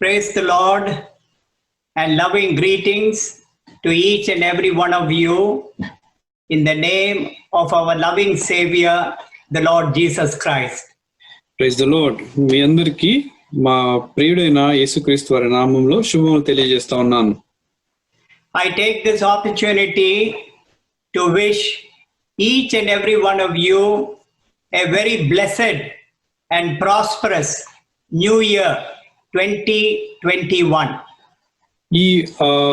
Praise the Lord and loving greetings to each and every one of you in the name of our loving Savior, the Lord Jesus Christ. Praise the Lord. మీ అందరికీ మా ప్రియుడైన యేసుక్రీస్తు వారి నామములో శుభములు తెలియజేస్తా ఉన్నాను. I take this opportunity to wish each and every one of you a very blessed and prosperous New Year 2021. ఈ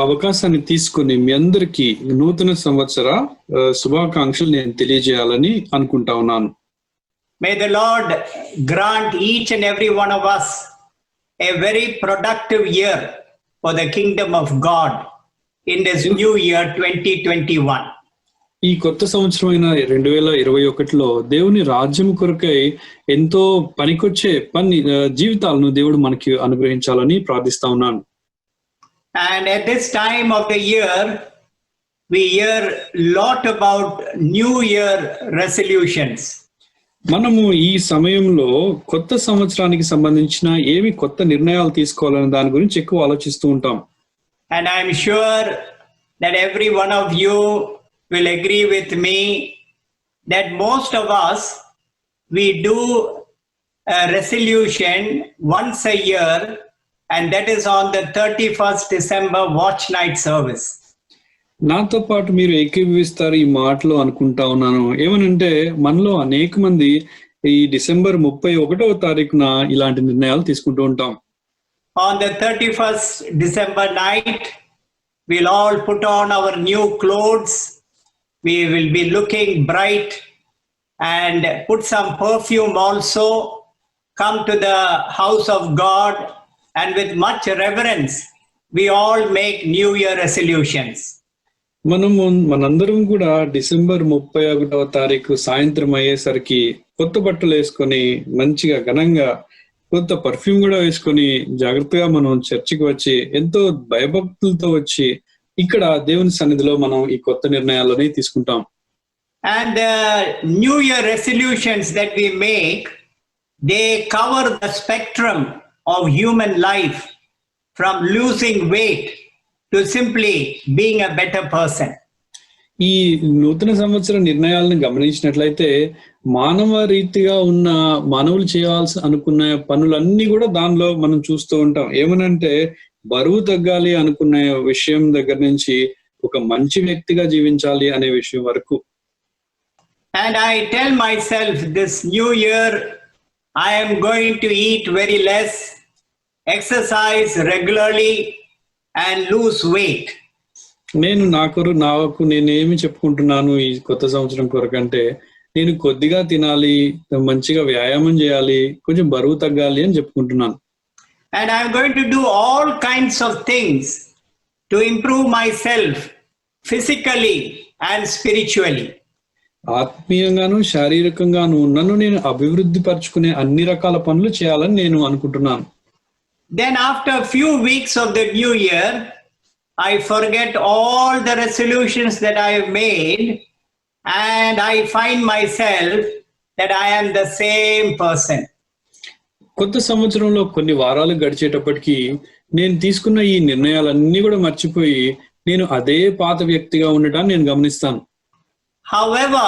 అవకాశాన్ని తీసుకుని మీ అందరికీ నూతన సంవత్సర శుభాకాంక్షలు నేను తెలియజేయాలని అనుకుంటా ఉన్నాను. May the Lord grant each and every one of us a very productive year for the kingdom of God in this new year 2021. ఈ కొత్త సంవత్సరమైన 2021లో దేవుని రాజ్యం కొరకై ఎంతో పనికొచ్చే జీవితాలను దేవుడు మనకి అనుగ్రహించాలని ప్రార్థిస్తా ఉన్నాను. And at this time of the year, we hear lot about New Year resolutions. మనము ఈ సమయంలో కొత్త సంవత్సరానికి సంబంధించిన ఏవి కొత్త నిర్ణయాలు తీసుకోవాలనే దాని గురించి ఎక్కువ ఆలోచిస్తూ ఉంటాం. And I'm sure that every one of you will agree with me that most of us, we do a resolution once a year, and that is on the 31st December watch night service. నాతో పాటు మీరు ఏకీభవిస్తారు ఈ మాటలో అనుకుంటా ఉన్నాను. ఏమనంటే మనలో అనేక మంది ఈ డిసెంబర్ 31వ తారీఖున ఇలాంటి నిర్ణయాలు తీసుకుంటూ ఉంటాం. On the 31st December night, we'll all put on our new clothes. We will be looking bright and put some perfume also, come to the house of God, and with much reverence, we all make New Year resolutions. మనందరం కూడా December 31వ తారీఖు సాయంత్రం అయ్యేసరికి కొత్త బట్టలు వేసుకొని మంచిగా ఘనంగా కొత్త పర్ఫ్యూమ్ కూడా వేసుకొని జాగ్రత్తగా మనం చర్చికి వచ్చి ఎంతో భయభక్తులతో వచ్చి ఇక్కడ దేవుని సన్నిధిలో మనం ఈ కొత్త నిర్ణయాలని తీసుకుంటాం. And the New Year resolutions that we make, they cover the spectrum of human life from losing weight to simply being a better person. ఈ నూతన సంవత్సర నిర్ణయాలను గమనించినట్లయితే మానవ రీతిగా ఉన్న మానవులు చేయాల్సి అనుకున్న పనులన్నీ కూడా దానిలో మనం చూస్తూ ఉంటాం. ఏమనంటే బరువు తగ్గాలి అనుకునే విషయం దగ్గర నుంచి ఒక మంచి వ్యక్తిగా జీవించాలి అనే విషయం వరకు. And I tell myself this new year I am going to eat very less, exercise regularly and lose weight. నేనేమి చెప్పుకుంటున్నాను ఈ కొత్త సంవత్సరం కొరకంటే నేను కొద్దిగా తినాలి, మంచిగా వ్యాయామం చేయాలి, కొంచెం బరువు తగ్గాలి అని చెప్పుకుంటున్నాను. And I'm going to do all kinds of things to improve myself physically and spiritually. ఆత్మీయంగాను శారీరకంగాను నన్ను నేను అభివృద్ధి పరచుకునే అన్ని రకాల పనులు చేయాలని నేను అనుకుంటున్నాను. Then after a few weeks of the new year, I forget all the resolutions that I have made and I find myself that I am the same person. కొత్త సంవత్సరంలో కొన్ని వారాలు గడిచేటప్పటికి నేను తీసుకున్న ఈ నిర్ణయాలన్నీ కూడా మర్చిపోయి నేను అదే పాత వ్యక్తిగా ఉండటాన్ని నేను గమనిస్తాను. However,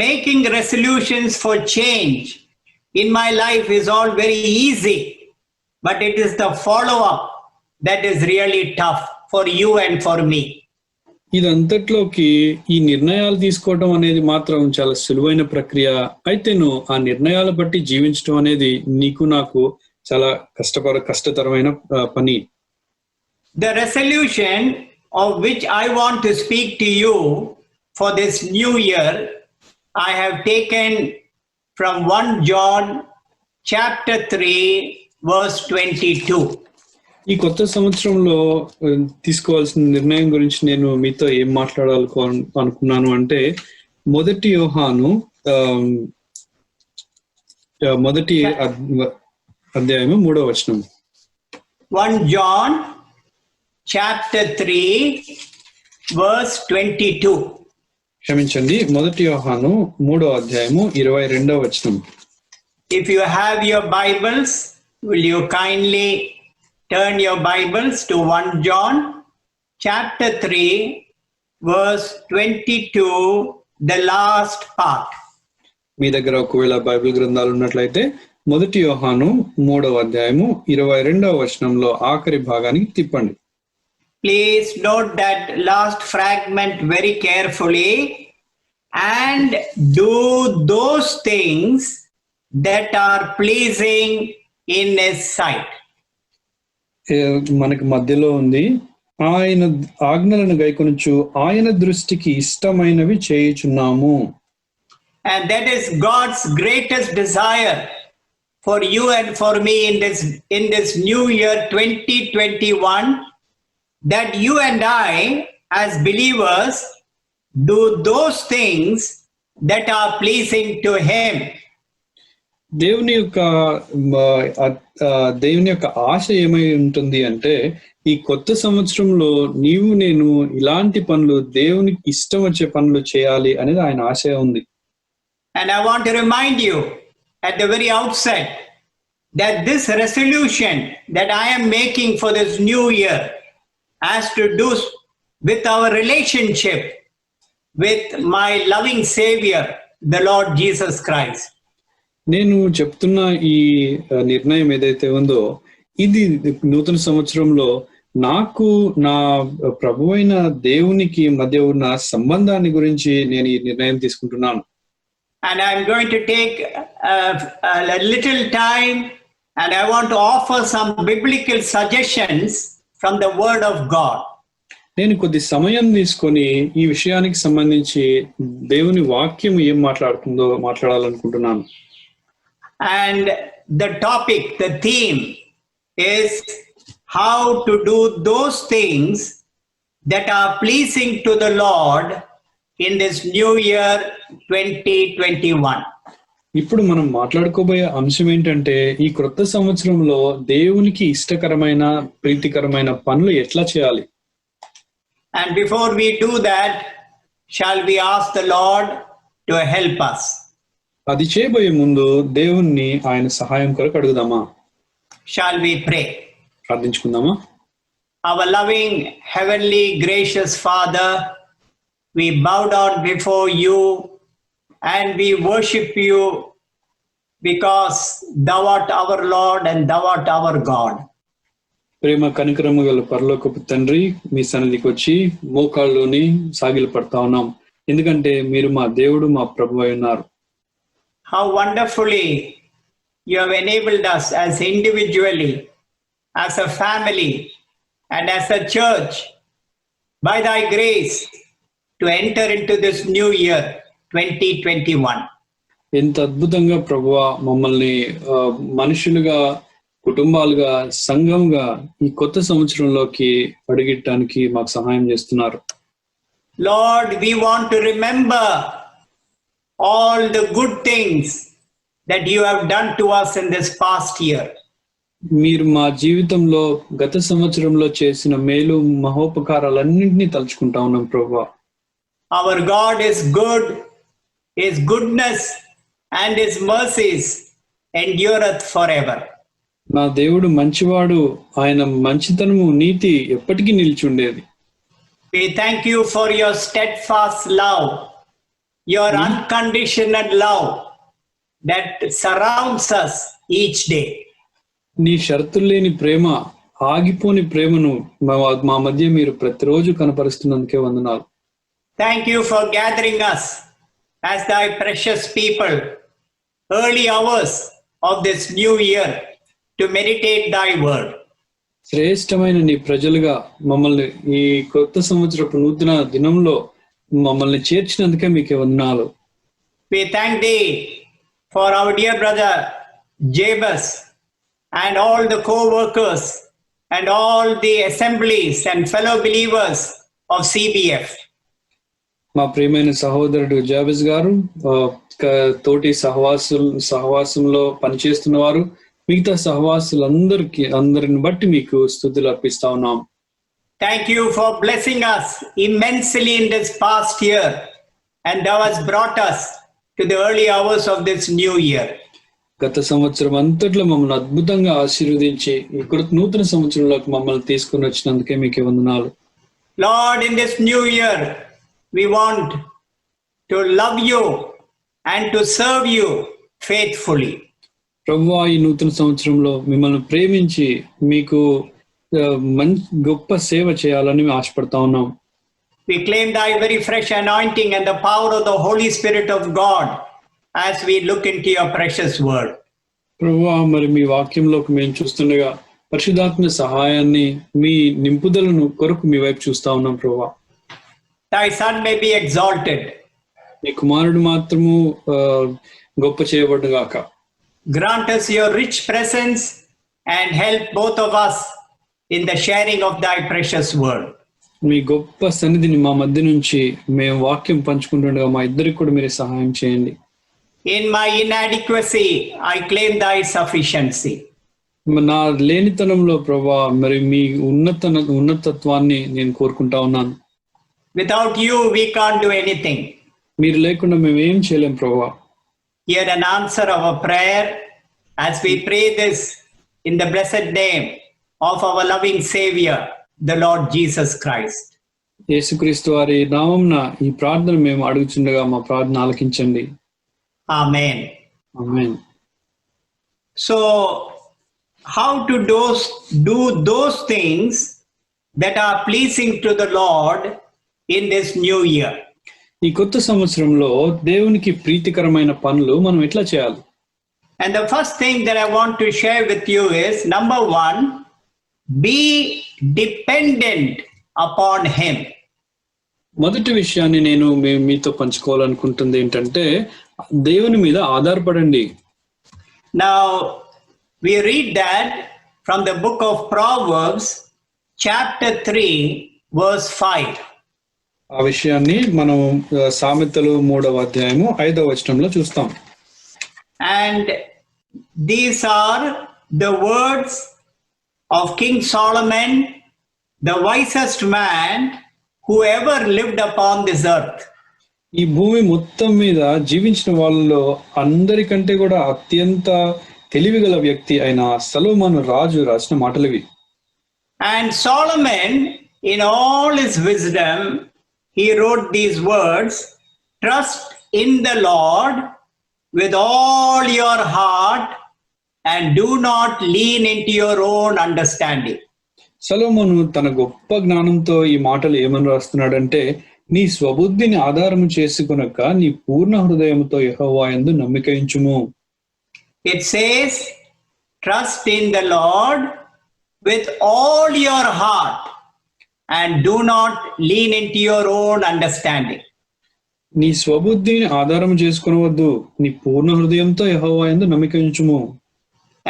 making resolutions for change in my life is all very easy, but it is the follow-up that is really tough for you and for me. ఇదంతట్లోకి ఈ నిర్ణయాలు తీసుకోవడం అనేది మాత్రం చాలా సులువైన ప్రక్రియ. అయితేను ఆ నిర్ణయాల బట్టి జీవించడం అనేది నీకు నాకు చాలా కష్టతరమైన పని. The resolution of which I want to speak to you for this new year, I have taken from 1 John chapter 3 verse 22. ఈ కొత్త సంవత్సరంలో తీసుకోవాల్సిన నిర్ణయం గురించి నేను మీతో ఏం అనుకున్నాను అంటే మొదటి యోహాను మొదటి అధ్యాయము 3వ వచనం. 1 John chapter 3 verse 22. క్షమించండి, మొదటి యోహాను 3వ అధ్యాయము 22వ వచనం. If you have your Bibles, will you kindly turn your Bibles to 1 John chapter 3, verse 22, the last part. మీ దగ్గర ఒకవేళ బైబిల్ గ్రంథాలు ఉన్నట్లయితే 1 యోహాను 3వ అధ్యాయము 22వ వచనంలో ఆఖరి భాగానికి తిప్పండి. Please note that last fragment very carefully and do those things that are pleasing in His sight. మనకి మధ్యలో ఉంది, ఆయన ఆజ్ఞలను గైకొనుచు ఆయన దృష్టికి ఇష్టమైనవి చేయుచున్నాము. And that is God's greatest desire for you and for me in this new year 2021, that you and I as believers do those things that are pleasing to Him. దేవుని యొక్క ఆశ ఏమై ఉంటుంది అంటే, ఈ కొత్త సంవత్సరంలో నేను ఇలాంటి పనులు, దేవునికి ఇష్టం వచ్చే పనులు చేయాలి అనేది ఆయన ఆశ ఉంది. And I want to remind you at the very outset that this resolution that I am making for this new year has to do with our relationship with my loving Savior, the Lord Jesus Christ. నేను చెప్తున్న ఈ నిర్ణయం ఏదైతే ఉందో, ఇది నూతన సంవత్సరంలో నాకు నా ప్రభువైన దేవునికి మధ్య ఉన్న సంబంధాన్ని గురించి నేను ఈ నిర్ణయం తీసుకుంటున్నాను. And I'm going to take a little time and I want to offer some biblical suggestions from the Word of God. నేను కొద్ది సమయం తీసుకొని ఈ విషయానికి సంబంధించి దేవుని వాక్యం ఏం మాట్లాడాలనుకుంటున్నాను. And the topic, the theme is how to do those things that are pleasing to the Lord in this new year 2021. ఇప్పుడు మనం మాట్లాడుకోబోయే అంశం ఏంటంటే, ఈ క్రొత్త సంవత్సరంలో దేవునికి ఇష్టకరమైన, ప్రీతికరమైన పనులు ఎట్లా చేయాలి. And before we do that, shall we ask the Lord to help us? అది చేయబోయే ముందు దేవుణ్ణి ఆయన సహాయం కొరకు అడుగుదామా? Shall we pray? ప్రార్థించుకుందామా? Our loving, heavenly, gracious Father, we bow down before you and we worship you because thou art our Lord and thou art our God. ప్రేమ కనికరము గల పరలోకపు తండ్రి, మీ సన్నిధికి వచ్చి మోకాళ్ళలోని సాగిలు పడతా ఉన్నాం, ఎందుకంటే మీరు మా దేవుడు, మా ప్రభువు అయి ఉన్నారు. How wonderfully you have enabled us as individually, as a family and as a church, by thy grace, to enter into this new year 2021. ఎంత అద్భుతంగా ప్రభువా మమ్మల్ని మనుషులుగా, కుటుంబాలుగా, సంఘంగా ఈ కొత్త సంవత్సరంలోకి అడుగెట్టడానికి మాకు సహాయం చేస్తున్నారు. Lord, we want to remember all the good things that you have done to us in this past year. మీరు మా జీవితంలో గత సంవత్సరంలో చేసిన మేలు, మహోపకారాలన్నింటినీ తలుచుకుంటా ఉన్నాం ప్రభువా. Our God is good, His goodness and His mercies endureth forever. నా దేవుడు మంచివాడు, ఆయన మంచితనము, నీతి ఎప్పటికీ నిలిచి ఉండేది. We thank you for your steadfast love, your unconditional love that surrounds us each day. నీ షరతులు లేని ప్రేమ, ఆగిపోని ప్రేమను మా మధ్య మీరు ప్రతిరోజు కనపరుస్తున్నందుకే వందనాలు. Thank you for gathering us as thy precious people, early hours of this new year, to meditate thy word. శ్రేష్టమైన నీ ప్రజలుగా మమ్మల్ని ఈ కొత్త సంవత్సరపు నూతన దినంలో మమ్మల్ని చేర్చినందుకే మీకే వందనాలు. We thank thee for our dear brother Jabez and all the co-workers and all the assemblies and fellow believers of CBF. మా ప్రియమైన సహోదరుడు జాబెజ్ గారు, తోటి సహవాసంలో పనిచేస్తున్న వారు, మిగతా అందరిని బట్టి మీకు స్తుతులు అర్పిస్తా ఉన్నాం. Thank you for blessing us immensely in this past year, and thou hast brought us to the early hours of this new year. గత సంవత్సరం అంతట్లో మమ్మల్ని అద్భుతంగా ఆశీర్వదించి ఇక్కడ నూతన సంవత్సరంలోకి మమ్మల్ని తీసుకుని వచ్చినందుకే మీకు వందనాలు. Lord, in this new year, we want to love you and to serve you faithfully. ప్రభువా, ఈ నూతన సంవత్సరంలో మిమ్మల్ని ప్రేమించి మీకు గొప్ప సేవ చేయాలని ఆశపడతా ఉన్నాం. We claim thy very fresh anointing and the power of the Holy Spirit of God as we look into your precious word. ప్రభువా, మరి మీ వాక్యంలోకి మేము చూస్తుండగా పరిశుద్ధాత్మ సహాయాన్ని, మీ నింపుదలను కొరకు మీ వైపు చూస్తా ఉన్నాం. ప్రభువా, Thy son may be exalted. మీ కుమారుడు మాత్రము గొప్ప చేయబడును గాక. Grant us your rich presence and help both of us in the sharing of thy precious word. మీ గొప్ప సన్నిధిని మా మధ్య నుంచి మేము వాక్యం పంచుకుంటుండగా మా ఇద్దరికి కూడా మీరు సహాయం చేయండి. In my inadequacy, I claim thy sufficiency. నా లేనితనంలో ప్రభువా, మరి మీ ఉన్నతత్వాన్ని నేను కోరుకుంటా ఉన్నాను. Without you, we can't do anything. మీరు లేకుండా మేము ఏం చేయలేం ప్రభువా. Hear an answer of a prayer as we pray this in the blessed name of our loving Savior, the Lord Jesus Christ. యేసుక్రీస్తు వారి నామమున ఈ ప్రార్థన మేము అడుగుచుండగా మా ప్రార్థన ఆలకించండి. Amen. Amen. So, how to do those things that are pleasing to the Lord in this new year? ఈ కొత్త సంవత్సరంలో దేవునికి ప్రీతికరమైన పనులు మనం ఎట్లా చేయాలి? And the first thing that I want to share with you is, number one, be dependent upon him. మొదటి విషయాన్ని నేను మీతో పంచుకోవాలనుకుంటుంది ఏంటంటే, దేవుని మీద ఆధారపడండి. Now, we read that from the book of Proverbs, chapter 3, verse 5. ఆ విషయాన్ని మనం సామెతలు 3వ అధ్యాయము 5వ వచనంలో చూస్తాం. And these are the words of King Solomon, the wisest man who ever lived upon this earth. ఈ భూమి మొత్తం మీద జీవించిన వాళ్ళలో అందరికంటే కూడా అత్యంత తెలివిగల వ్యక్తి అయిన సొలొమోను రాజు రాసిన మాటలివి. And Solomon, in all his wisdom, he wrote these words, trust in the Lord with all your heart and do not lean into your own understanding. సొలొమోను తన గొప్ప జ్ఞానంతో ఈ మాటలు ఏమని రాస్తున్నాడంటే, నీ స్వబుద్ధిని ఆధారము చేసుకొనక నీ పూర్ణ హృదయముతో యెహోవా యందు నమ్మిక ఉంచుము. It says, trust in the Lord with all your heart and do not lean into your own understanding. నీ స్వబుద్ధిని ఆధారం చేసుకొనవద్దు, నీ పూర్ణ హృదయంతో యెహోవా యందు నమ్మిక ఉంచుము.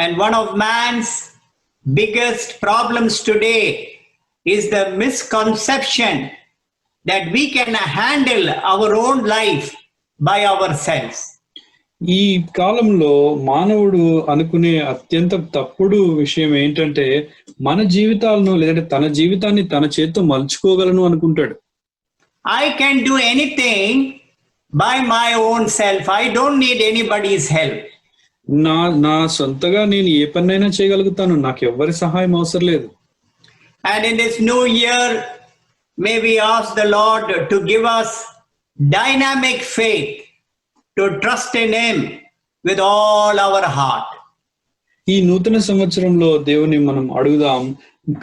And one of man's biggest problems today is the misconception that we can handle our own life by ourselves. ఈ కాలంలో మానవుడు అనుకునే అత్యంత తప్పుడు విషయం ఏంటంటే, మన జీవితాలను లేదంటే తన జీవితాన్ని తన చేత్తో మలుచుకోగలను అనుకుంటాడు. I can do anything by my own self. I don't need anybody's help. నా సొంతగా నేను ఏ పనైనా చేయగలుగుతాను, నాకు ఎవరి సహాయం అవసరం లేదు. And in this new year, may we ask the Lord to give us dynamic faith to trust in him with all our heart. ఈ నూతన సంవత్సరంలో దేవుని మనం అడుగుదాం,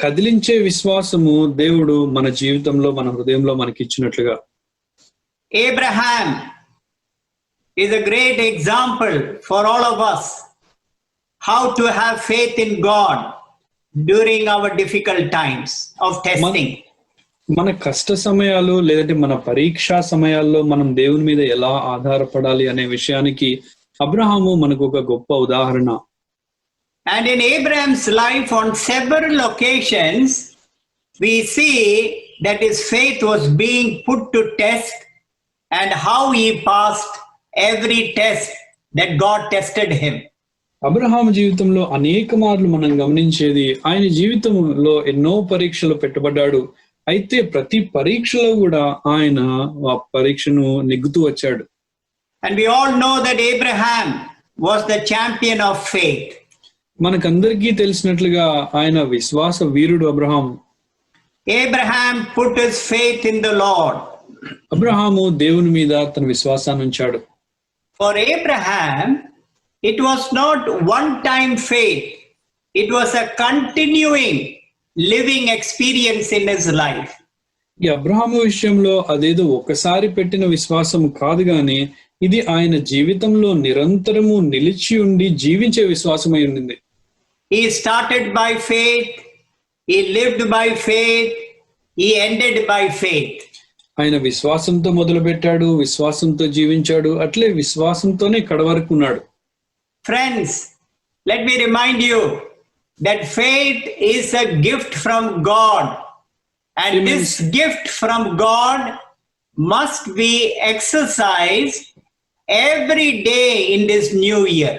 కదిలించే విశ్వాసము దేవుడు మన జీవితంలో మన హృదయంలో మనకి ఇచ్చినట్లుగా. Abraham is a great example for all of us how to have faith in God during our difficult times of testing. మన కష్ట సమయాలు లేదంటే మన పరీక్షా సమయాల్లో మనం దేవుని మీద ఎలా ఆధారపడాలి అనే విషయానికి అబ్రహాము మనకు ఒక గొప్ప ఉదాహరణ. And in Abraham's life, on several occasions, we see that his faith was being put to test and how he passed every test that God tested him. Abraham జీవితంలో అనేక మార్లు మనం గమనించేది, ఆయన జీవితంలో ఎన్నో పరీక్షలు పెట్టబడ్డాడు. అయితే ప్రతి పరీక్షలో కూడా ఆయన ఆ పరీక్షను నెగ్గుతూ వచ్చాడు. And we all know that Abraham was the champion of faith. మనకందరికీ తెలిసినట్లుగా ఆయన విశ్వాస వీరుడు Abraham. Abraham put his faith in the Lord. Abraham దేవుని మీద తన విశ్వాసాన్ని ఉంచాడు. For Abraham, it was not one-time faith. It was a continuing living experience in his life. ఈ అబ్రహాము విషయంలో అదేదో ఒకసారి పెట్టిన విశ్వాసం కాదు గాని ఇది ఆయన జీవితంలో నిరంతరము నిలిచి ఉండి జీవించే విశ్వాసమై ఉండింది. He started by faith, he lived by faith, he ended by faith. ఆయన విశ్వాసంతో మొదలు పెట్టాడు, విశ్వాసంతో జీవించాడు, అట్లే విశ్వాసంతోనే కడవరకు ఉన్నాడు. Friends, let me remind you that faith is a gift from God, and Amen. this gift from God must be exercised every day in this new year.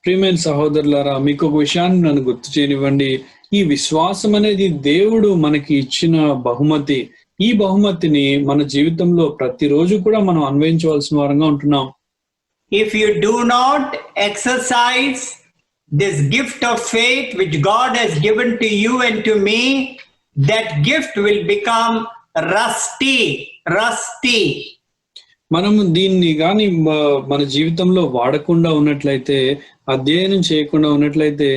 ప్రియమైన సహోదరులారా, మీకు ఒక విషయాన్ని నన్ను గుర్తు చేయనివ్వండి. ఈ విశ్వాసం అనేది దేవుడు మనకి ఇచ్చిన బహుమతి. ఈ బహుమతిని మన జీవితంలో ప్రతిరోజు కూడా మనం అన్వయించవలసిన వారంగా ఉంటున్నాం. If you do not exercise this gift of faith which God has given to you and to me, that gift will become rusty. మనము దీన్ని గాని మన జీవితంలో వాడకుండా ఉన్నట్లయితే, అధ్యయనం చేయకుండా ఉన్నట్లయితే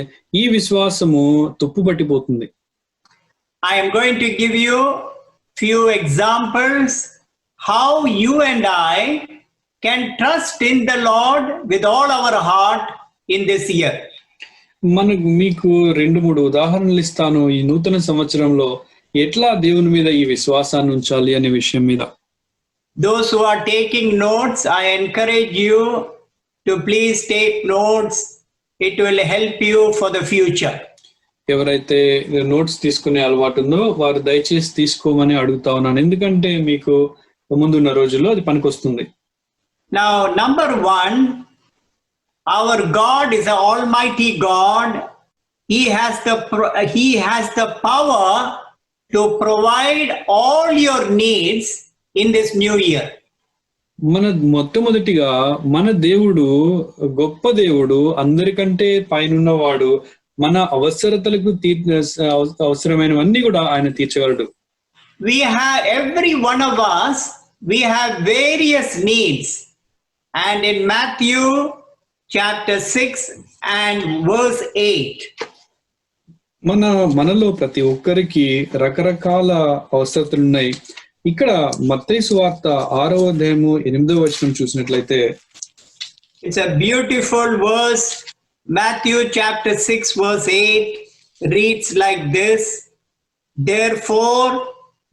ఈ విశ్వాసము తుప్పు పట్టిపోతుంది. I am going to give you few examples how you and I can trust in the Lord with all our heart in this year. మీకు 2-3 ఉదాహరణలు ఇస్తాను. ఈ నూతన సంవత్సరంలో ఎట్లా దేవుని మీద ఈ విశ్వాసాన్ని ఉంచాలి అనే విషయం మీద. Those who are taking notes, I encourage you to please take notes. It will help you for the future. ఎవరైతే నోట్స్ తీసుకునే అలవాటు ఉందో వారు దయచేసి తీసుకోమని అడుగుతా ఉన్నాను, ఎందుకంటే మీకు ముందున్న రోజుల్లో అది పనికొస్తుంది. Now, number one, our God is an almighty God. He has the power to provide all your needs in this new year. మొట్టమొదటిగా మన దేవుడు గొప్ప దేవుడు, అందరికంటే పైనున్నవాడు. మన అవసరతలకు అవసరమైనవన్నీ కూడా ఆయన తీర్చగలడు. We have, every one of us, we have various needs. And in Matthew chapter 6 and verse 8. మనలో ప్రతి ఒక్కరికి రకరకాల అవసరతలు ఉన్నాయి. ఇక్కడ మత్తయి సువార్త 6వ అధ్యాయము 8వ వచనం చూసినట్లయితే, it's a beautiful verse. Matthew chapter 6 verse 8 reads like this: Therefore,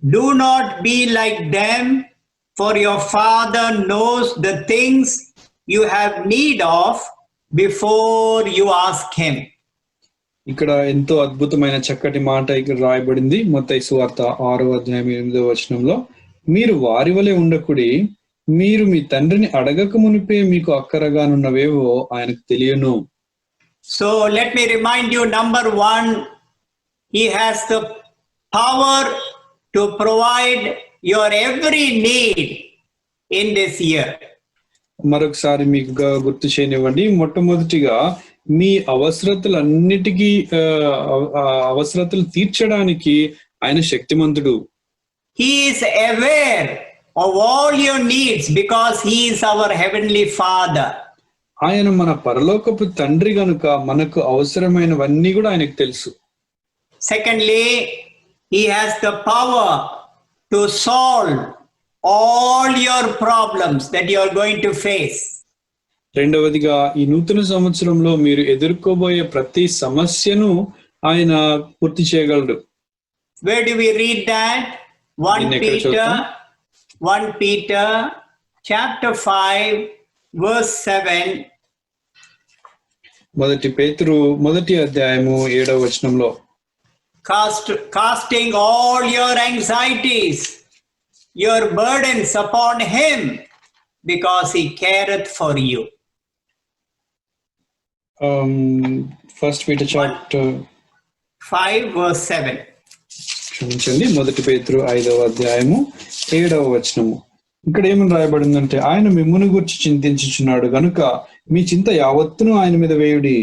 do not be like them, for your Father knows the things you have need of before you ask him. ఇక్కడ ఎంతో అద్భుతమైన చక్కటి మాట ఇక్కడ రాయబడింది. మత్తయి సువార్త 6వ అధ్యాయం 8వ వచనంలో, మీరు వారి వలె ఉండకుడి, మీరు మీ తండ్రిని అడగక మునిపే మీకు అక్కరగానున్నవేవో ఆయనకు తెలియను. So let me remind you, number one, he has the power to provide your every need in this year. మరొకసారి మీకు గుర్తు చేయనివ్వండి. మొట్టమొదటిగా మీ అవసరతలన్నిటికీ అవసరతలు తీర్చడానికి ఆయన శక్తిమంతుడు. He is aware of all your needs because he is our heavenly Father. ఆయన మన పరలోకపు తండ్రి గనుక మనకు అవసరమైనవన్నీ కూడా ఆయనకు తెలుసు. Secondly, he has the power to solve all your problems that you are going to face. రెండవదిగా, ఈ నూతన సంవత్సరంలో మీరు ఎదుర్కోబోయే ప్రతి సమస్యను ఆయన పూర్తి చేయగలడు. Where do we read that? 1 Peter chapter 5 verse 7. మొదటి పేతురు 1వ అధ్యాయము 7వ వచనంలో, casting all your anxieties, your burdens upon him, because he careth for you. First Peter chapter 5 verse 7. క్షమించండి, మొదటి పేతురు 5వ అధ్యాయము 7వ వచనము. ఇక్కడ ఏమని రాయబడిందంటే, ఆయన మిమ్మును గురించి చింతించుచున్నాడు గనుక మీ చింత యావత్తును ఆయన మీద వేయుడి.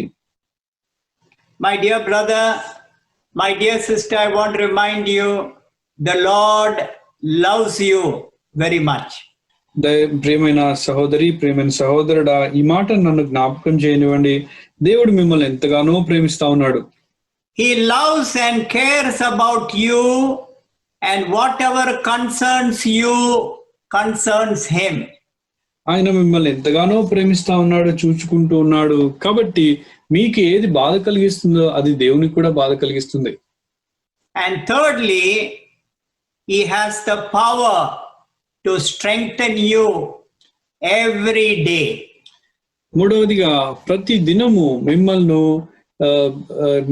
My dear brother, my dear sister, I want to remind you, the Lord loves you very much. ప్రియమైన సహోదరి, ప్రియమైన సహోదరుడా, ఈ మాట నన్ను జ్ఞాపకం చేయనివ్వండి. దేవుడు మిమ్మల్ని ఎంతగానో ప్రేమిస్తా ఉన్నాడు. He loves and cares about you, and whatever concerns you concerns him. ఆయన మిమ్మల్ని ఎంతగానో ప్రేమిస్తా ఉన్నాడు, చూచుకుంటూ ఉన్నాడు. కాబట్టి మీకు ఏది బాధ కలిగిస్తుందో అది దేవునికి కూడా బాధ కలిగిస్తుంది. And thirdly, he has the power to strengthen you every day. మూడవదిగా ప్రతి దినము మిమ్మల్ని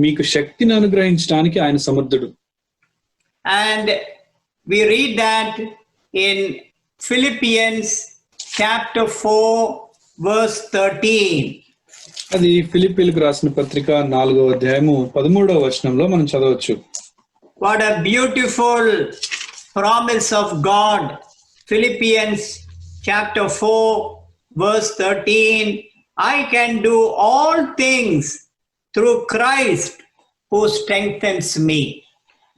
మీకు శక్తిని అనుగ్రహించడానికి ఆయన సమర్థుడు. And we read that in Philippians chapter 4 verse 13. అది ఫిలిప్పీలకు రాసిన పత్రిక 4వ అధ్యాయము 13వ వచనంలో మనం చదవచ్చు. What a beautiful promise of God. Philippians chapter 4 verse 13. I can do all things through Christ who strengthens me.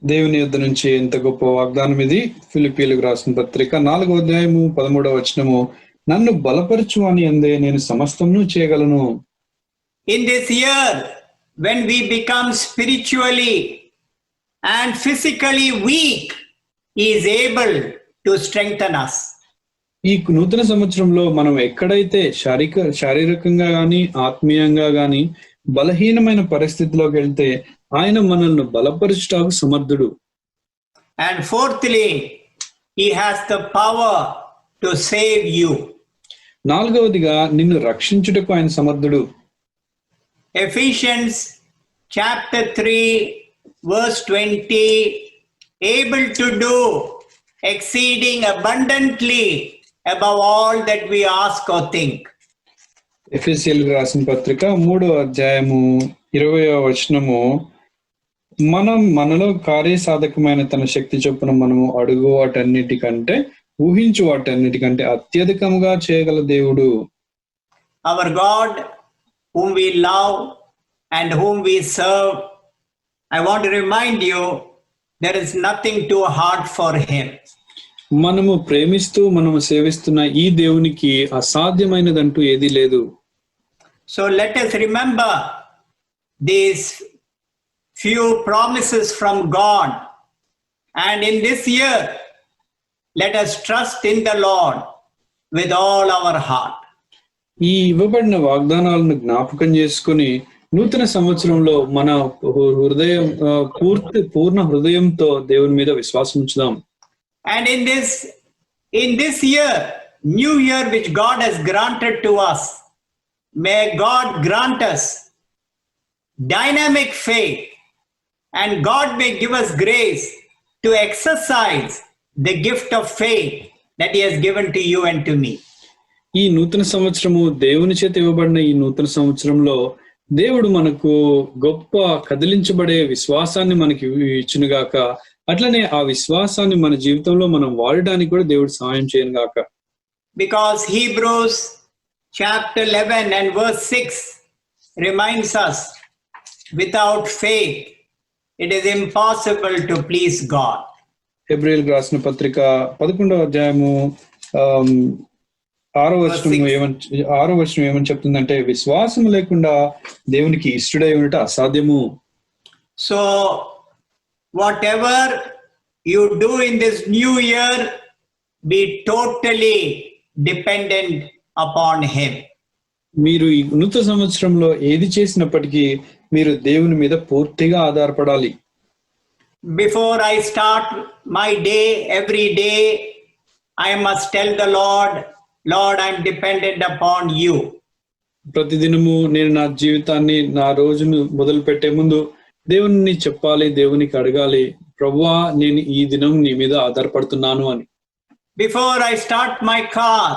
దేవుని యొద్ద నుంచి ఎంత గొప్ప వాగ్దానం ఇది. ఫిలిప్పీలకు రాసిన పత్రిక 4వ అధ్యాయము 13వ వచనము, నన్ను బలపరచు అని అందే నేను సమస్తమును చేయగలను. In this year, when we become spiritually and physically weak, he is able to strengthen us. ఈ నూతన సంవత్సరంలో మనం ఎక్కడైతే శారీరకంగా గాని ఆత్మీయంగా గాని బలహీనమైన పరిస్థితిలోకి వెళ్తే ఆయన మనల్ని బలపరచుటకు సమర్థుడు. And fourthly, he has the power to save you. నాలుగవదిగా నిన్ను రక్షించుటకు ఆయన సమర్థుడు. Ephesians chapter 3 verse 20, able to do exceeding abundantly above all that we ask or think. ఎఫెసీయులకు రాసిన పత్రిక 3వ అధ్యాయము 20వ వచనము, మనలో కార్యసాధకమైన తన శక్తి చొప్పున మనము అడుగు వాటన్నిటికంటే ఊహించు వాటన్నిటికంటే అత్యధికముగా చేయగల దేవుడు. Our God, whom we love and whom we serve, I want to remind you, there is nothing too hard for him. మనము ప్రేమిస్తూ మనము సేవిస్తున్న ఈ దేవునికి అసాధ్యమైనదంటూ ఏదీ లేదు. So let us remember these few promises from God, and in this year let us trust in the Lord with all our heart. ఈ ఇవ్వబడిన వాగ్దానాలను జ్ఞాపకం చేసుకుని నూతన సంవత్సరంలో మన హృదయం పూర్ణ హృదయంతో దేవుని మీద విశ్వాసం ఉంచుదాం. And in this year, new year which God has granted to us, may God grant us dynamic faith, and God may give us grace to exercise the gift of faith that he has given to you and to me. ఈ నూతన సంవత్సరము దేవుని చేత ఇవ్వబడిన ఈ నూతన సంవత్సరంలో దేవుడు మనకు గొప్ప కదిలించబడే విశ్వాసాన్ని మనకి ఇచ్చునుగాక. అట్లనే ఆ విశ్వాసాన్ని మన జీవితంలో మనం వాడడానికి కూడా దేవుడు సహాయం చేయను గాక. Because Hebrews chapter 11 and verse 6 reminds us, without faith it is impossible to please God. హెబ్రీయులకు రాసిన పత్రిక 11వ అధ్యాయము 6వ వచనం ఏమని చెప్తుందంటే, విశ్వాసం లేకుండా దేవునికి ఇష్టడై ఉండట అసాధ్యము. So whatever you do in this new year, be totally dependent upon him. మీరు ఈ నూతన సంవత్సరంలో ఏది చేసినప్పటికీ మీరు దేవుని మీద పూర్తిగా ఆధారపడాలి. Before I start my day, every day, I must tell the Lord, Lord, I'm dependent upon you. ప్రతిదినము నేను నా జీవితాన్ని, నా రోజును మొదలు పెట్టే ముందు దేవుని చెప్పాలి, దేవునికి అడగాలి, ప్రభువా నేను ఈ దినం నీ మీద ఆధారపడుతున్నాను అని. Before I start my car,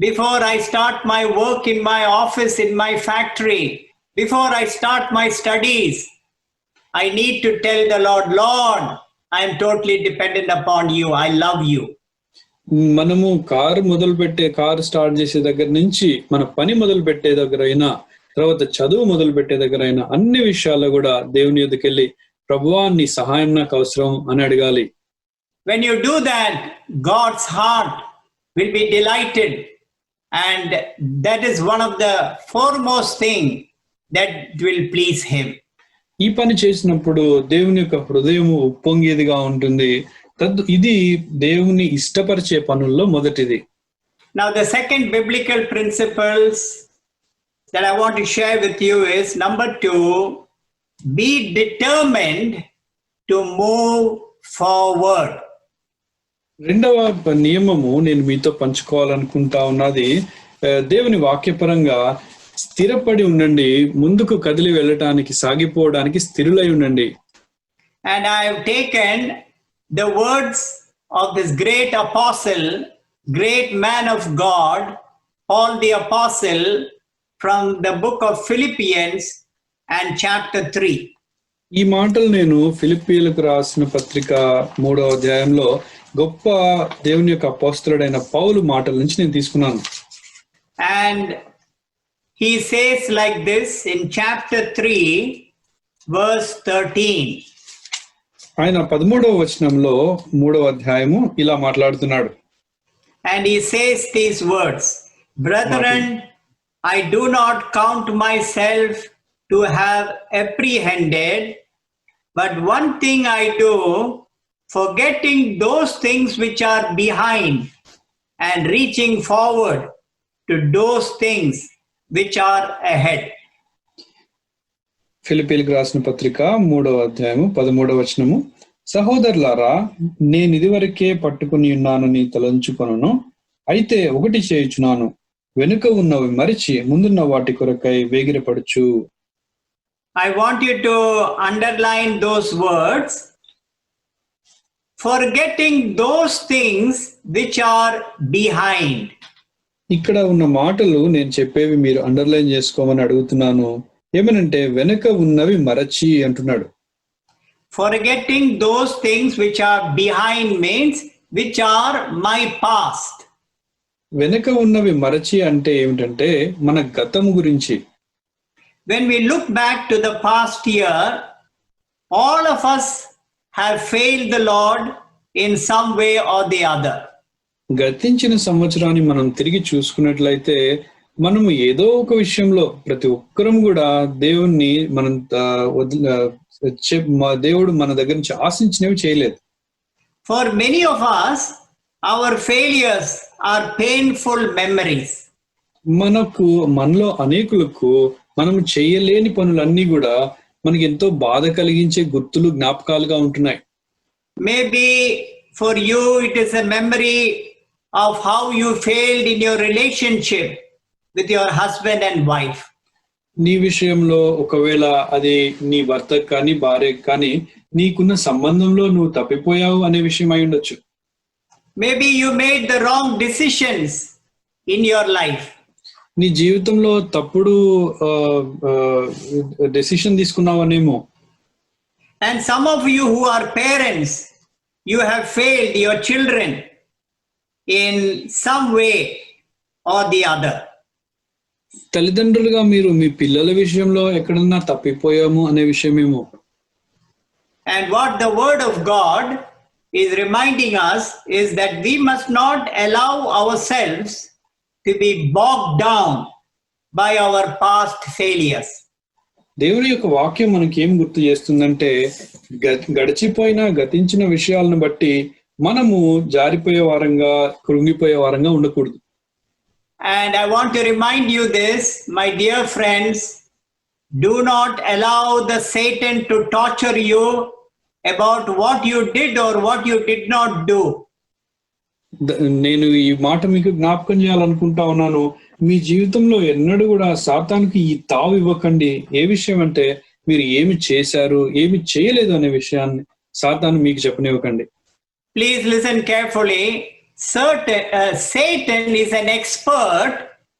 before I start my work in my office, in my factory, before I start my studies, I need to tell the Lord, Lord, I am totally dependent upon you. I love you. మనము car start చేసే దగ్గర నుంచి మన పని మొదలు పెట్టే దగ్గర అయినా, తర్వాత చదువు మొదలు పెట్టే దగ్గర అయినా, అన్ని విషయాల్లో కూడా దేవుని యొద్దకు వెళ్ళి ప్రభువా నీ సహాయం నాకు అవసరం అని అడగాలి. When you do that, God's heart will be delighted, and that is one of the foremost thing that will please him. ఈ పని చేసినప్పుడు దేవుని యొక్క హృదయము ఉప్పొంగేదిగా ఉంటుంది. ఇది దేవుని ఇష్టపరిచే పనుల్లో మొదటిది. Now the second biblical principles that I want to share with you is number 2, be determined to move forward. రెండవ నియమము నేను మీతో పంచుకోవాలనుకుంటా ఉన్నది, దేవుని వాక్యపరంగా స్థిరపడి ఉండండి, ముందుకు కదిలి వెళ్ళటానికి సాగిపోవడానికి స్థిరులై ఉండండి. And I have taken the words of this great apostle, great man of God, Paul the apostle, from the book of Philippians and chapter 3. ఈ మాటలు నేను ఫిలిప్పీయులకు రాసిన పత్రిక 3వ అధ్యాయంలో గొప్ప దేవుని యొక్క అపోస్తలుడైన పౌలు మాటల నుంచి నేను తీసుకున్నాను. And he says like this in chapter 3, verse 13. ఆయన 13వ వచనంలో 3వ అధ్యాయము ఇలా మాట్లాడుతున్నాడు. And he says these words, brethren, I do not count myself to have apprehended, but one thing I do, forgetting those things which are behind and reaching forward to those things which are ahead. ఫిలిప్పీయులకు రాసిన పత్రిక 3వ అధ్యాయము 13వ వచనము, సహోదరులారా నేను ఇదివరకే పట్టుకుని ఉన్నానని తలంచుకొనును, అయితే ఒకటి చేయుచున్నాను, వెనుక ఉన్నవి మరిచి ముందున్న వాటి కొరకై వేగిరపడుచు. I want you to underline those words, forgetting those things which are behind. ఇక్కడ ఉన్న మాటలు నేను చెప్పేవి మీరు అండర్లైన్ చేసుకోమని అడుగుతున్నాను. ఏమనంటే వెనుక ఉన్నవి మరచి అంటున్నాడు. Forgetting those things which are behind means which are my past. వెనుక ఉన్నవి మరచి అంటే ఏమిటంటే మన గతము గురించి. When we look back to the past year, all of us have failed the Lord in some way or the other. గతించిన సంవత్సరాన్ని మనం తిరిగి చూసుకున్నట్లయితే మనము ఏదో ఒక విషయంలో ప్రతి ఒక్కరం కూడా దేవుణ్ణి మనం దేవుడు మన దగ్గర నుంచి ఆశించినవి చేయలేదు. For many of us, our failures are painful memories. మనలో అనేకులకు మనం చేయలేని పనులన్నీ కూడా మనకి ఎంతో బాధ కలిగించే గుర్తులు, జ్ఞాపకాలుగా ఉంటున్నాయి. Maybe for you it is a memory of how you failed in your relationship with your husband and wife. నీ విషయంలో ఒకవేళ అది నీ భర్తకు కానీ భార్యకు కానీ నీకున్న సంబంధంలో నువ్వు తప్పిపోయావు అనే విషయం అయి ఉండొచ్చు. Maybe you made the wrong decisions in your life. నీ జీవితంలో తప్పుడు decision తీసుకున్నావనేమో. And some of you who are parents, you have failed your children in some way or the other. తల్లిదండ్రులుగా మీరు మీ పిల్లల విషయంలో ఎక్కడన్నా తప్పిపోయాము అనే విషయమేమో. And what the word of God is reminding us is that we must not allow ourselves to be bogged down by our past failures. దేవుని యొక్క వాక్యం మనకి ఏం గుర్తు చేస్తుందంటే గతించిన విషయాలను బట్టి మనము జారిపోయే వారంగా, కృంగిపోయే వారంగా ఉండకూడదు. And I want to remind you this, my dear friends, do not allow the Satan to torture you about what you did or what you did not do. నేను ఈ మాట మీకు జ్ఞాపకం చేయాలనుకుంటా ఉన్నాను. మీ జీవితంలో ఎన్నడూ కూడా సాతానుకి ఈ తావు ఇవ్వకండి. ఏ విషయం అంటే మీరు ఏమి చేశారు, ఏమి చేయలేదు అనే విషయాన్ని సాతాను మీకు చెప్పనివ్వకండి. Please listen carefully. Satan is an expert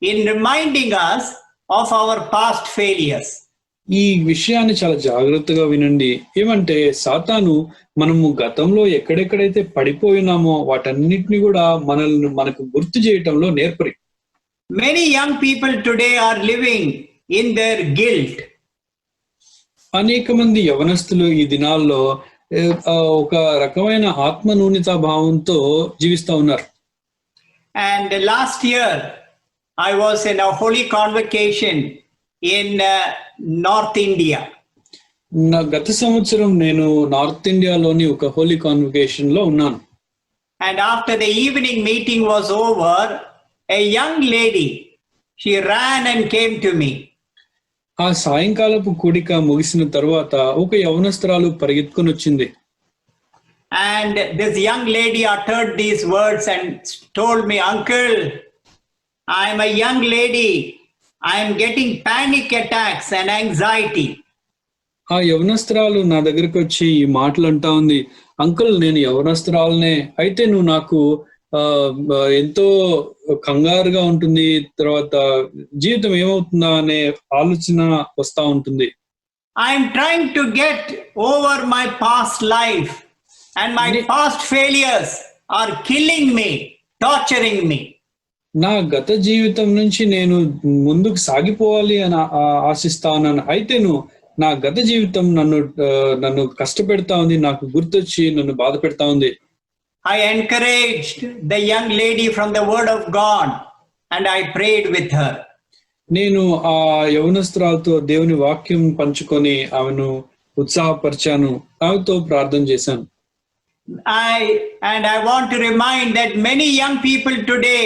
in reminding us of our past failures. ఈ విషయాన్ని చాలా జాగ్రత్తగా వినండి. ఏమంటే సాతాను మనము గతంలో ఎక్కడెక్కడైతే పడిపోయినామో వాటన్నిటిని కూడా మనకు గుర్తు చేయటంలో నేర్పరి. Many young people today are living in their guilt. అనేక మంది యవనస్తులు ఈ దినాల్లో ఒక రకమైన ఆత్మ న్యూనతా భావంతో జీవిస్తా ఉన్నారు. And last year, I was in a holy convocation in North India. నా గత సంవత్సరం నేను నార్త్ ఇండియాలోని ఒక హోలీ కాన్వకేషన్ లో ఉన్నాను. And after the evening meeting was over, a young lady, she ran and came to me. ఆ సాయంకాలపు కూడిక ముగిసిన తర్వాత ఒక యవనస్తురాలు పరిగెత్తుకొని వచ్చింది. And this young lady uttered these words and told me, "Uncle, I am a young lady. I am getting panic attacks and anxiety." ఆ యవనస్తురాలు నా దగ్గరికి వచ్చి ఈ మాటలు అంటా ఉంది, అంకుల్ నేను యవనస్తురాలనే, అయితే నువ్వు నాకు ఎంతో కంగారుగా ఉంటుంది, తర్వాత జీవితం ఏమవుతుందా అనే ఆలోచన వస్తా ఉంటుంది. I am trying to get over my past life and my past failures are killing me, torturing me. నా గత జీవితం నుంచి నేను ముందుకు సాగిపోవాలి అని ఆశిస్తా ఉన్నాను. అయితే నా గత జీవితం నన్ను కష్టపెడతా ఉంది, నాకు గుర్తొచ్చి నన్ను బాధ పెడతా ఉంది. I encouraged the young lady from the word of God and I prayed with her. నేను ఆ యవనస్తురాలతో దేవుని వాక్యం పంచుకొని ఆమెను ఉత్సాహపరిచాను, ఆమెతో ప్రార్థన చేశాను. I want to remind that many young people today,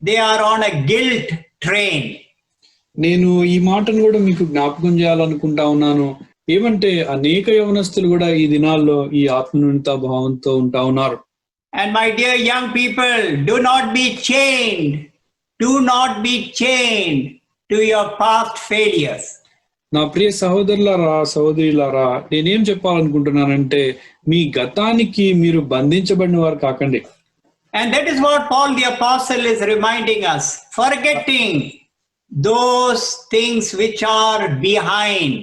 they are on a guilt train. నేను ఈ మాటను కూడా మీకు జ్ఞాపకం చేయాలనుకుంటా ఉన్నాను. ఏమంటే అనేక యవనస్తులు కూడా ఈ దినాల్లో ఈ ఆత్మన్యూనతా భావంతో ఉంటా ఉన్నారు. And my dear young people, do not be chained. Do not be chained to your past failures. నా ప్రియ సహోదరులారా, సహోదరులారా, నేనేం చెప్పాలనుకుంటున్నానంటే మీ గతానికి మీరు బంధించబడిన వారు కాకండి. And that is what Paul the Apostle is reminding us, forgetting those things which are behind.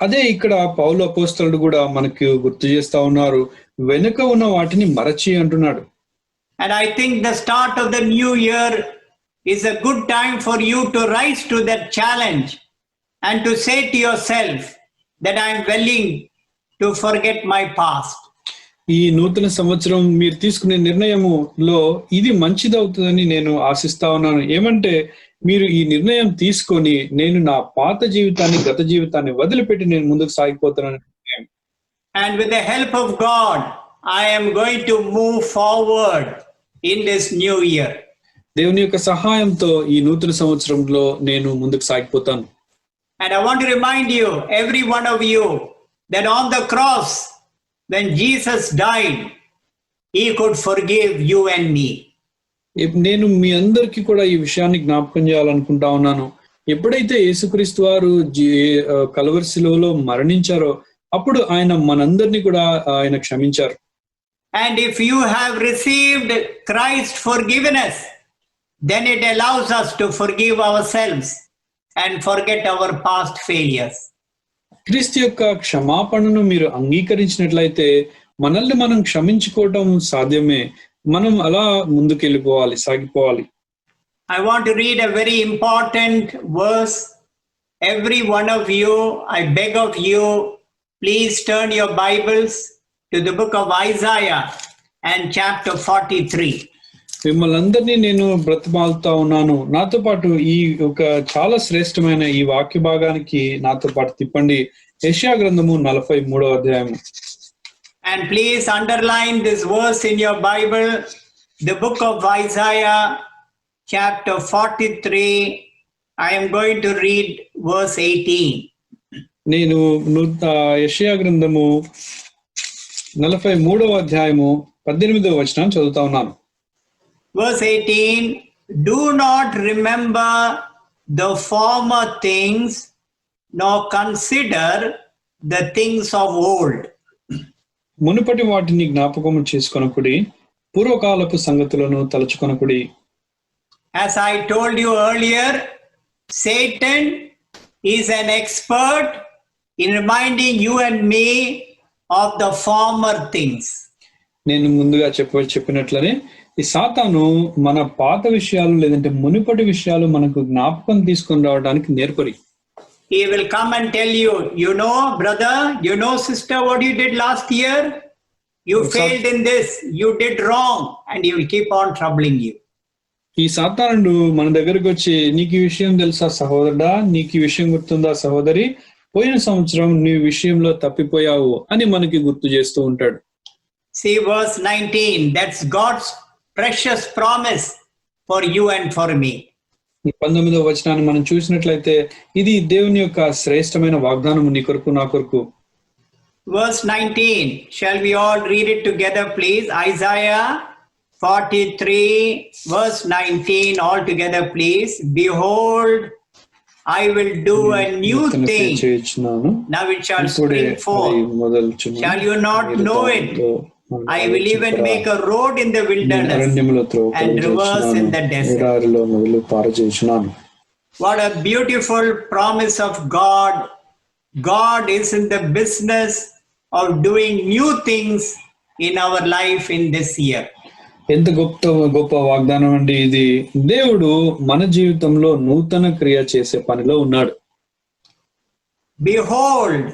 అదే ఇక్కడ పౌలు అపోస్తలుడు కూడా మనకు గుర్తు చేస్తా ఉన్నారు, వెనుక ఉన్న వాటిని మరచి అంటున్నాడు. And I think the start of the new year is a good time for you to rise to that challenge and to say to yourself that I am willing to forget my past. ఈ నూతన సంవత్సరం మీరు తీసుకునే నిర్ణయములో ఇది మంచిదవుతుందని నేను ఆశిస్తా ఉన్నాను. ఏమంటే మీరు ఈ నిర్ణయం తీసుకొని నేను నా పాత జీవితాన్ని, గత జీవితాన్ని వదిలిపెట్టి నేను ముందుకు సాగిపోతానని. And with the help of God, I am going to move forward in this new year. దేవుని యొక్క సహాయంతో ఈ నూతన సంవత్సరంలో నేను ముందుకు సాగిపోతాను. And I want to remind you, every one of you, that on the cross, when Jesus died, he could forgive you and me. నేను మీ అందరికీ కూడా ఈ విషయాన్ని జ్ఞాపకం చేయాలనుకుంటా ఉన్నాను. ఎప్పుడైతే యేసుక్రీస్తు వారు కల్వరి శిలువలో మరణించారో అప్పుడు ఆయన మనందరినీ కూడా ఆయన క్షమించారు. And if you have received Christ's forgiveness, then it allows us to forgive ourselves and forget our past failures. క్రీస్తు యొక్క క్షమాపణను మీరు అంగీకరించినట్లయితే మనల్ని మనం క్షమించుకోవటం సాధ్యమే. మనం అలా ముందుకెళ్ళిపోవాలి, సాగిపోవాలి. I want to read a very important verse. Every one of you, I beg of you, please turn your Bibles to the book of Isaiah and chapter 43. మిమ్మల్ని అందరినీ నేను బ్రతిమాలుతా ఉన్నాను. నాతో పాటు ఈ ఒక చాలా శ్రేష్టమైన ఈ వాక్య భాగానికి నాతో పాటు తిప్పండి. యెషయా గ్రంథము 43వ అధ్యాయము. And please underline this verse in your Bible, the book of Isaiah chapter 43. I am going to read verse 18. నేను యెషయా గ్రంథము 43వ అధ్యాయము 18వ వచనం చదువుతా ఉన్నాను. Verse 18, do not remember the former things, nor consider the things of old. మునుపటి వాటిని జ్ఞాపకము చేసుకొనకుడి, పూర్వకాలపు సంగతులను తలుచుకొనకుడి. As I told you earlier, Satan He is an expert in reminding you and me of the former things. నేను ముందుగా చెప్పినట్లనే ఈ సాతాను మన పాత విషయాలు లేదంటే మునుపటి విషయాలు మనకు జ్ఞాపకం తీసుకొని రావడానికి నేర్పరి. He will come and tell you, you know, brother, you know, sister, what you did last year? You failed in this, you did wrong, and he will keep on troubling you. ఈ సాతానుడు మన దగ్గరకు వచ్చి, నీకు ఈ విషయం తెలుసా సహోదరుడా, నీకు ఈ విషయం గుర్తుందా సహోదరి, పోయిన సంవత్సరం నీ విషయంలో తప్పిపోయావు అని మనకి గుర్తు చేస్తూ ఉంటాడు. See verse 19, that's God's precious promise for you and for me. ఈ 19వ వచనాన్ని మనం చూసినట్లయితే ఇది దేవుని యొక్క శ్రేష్టమైన వాగ్దానం నీ కొరకు నా కొరకు. Verse 19, shall we all read it together please? Isaiah 43 verse 19 all together please. Behold, I will do a new thing, now it shall spring forth. Shall you not know it? I will even make a road in the wilderness and rivers in the desert. What a beautiful promise of God. God is in the business of doing new things in our life in this year. ఎంత గొప్ప వాగ్దానం అండి ఇది. దేవుడు మన జీవితంలో నూతన క్రియ చేసే పనిలో ఉన్నాడు. Behold,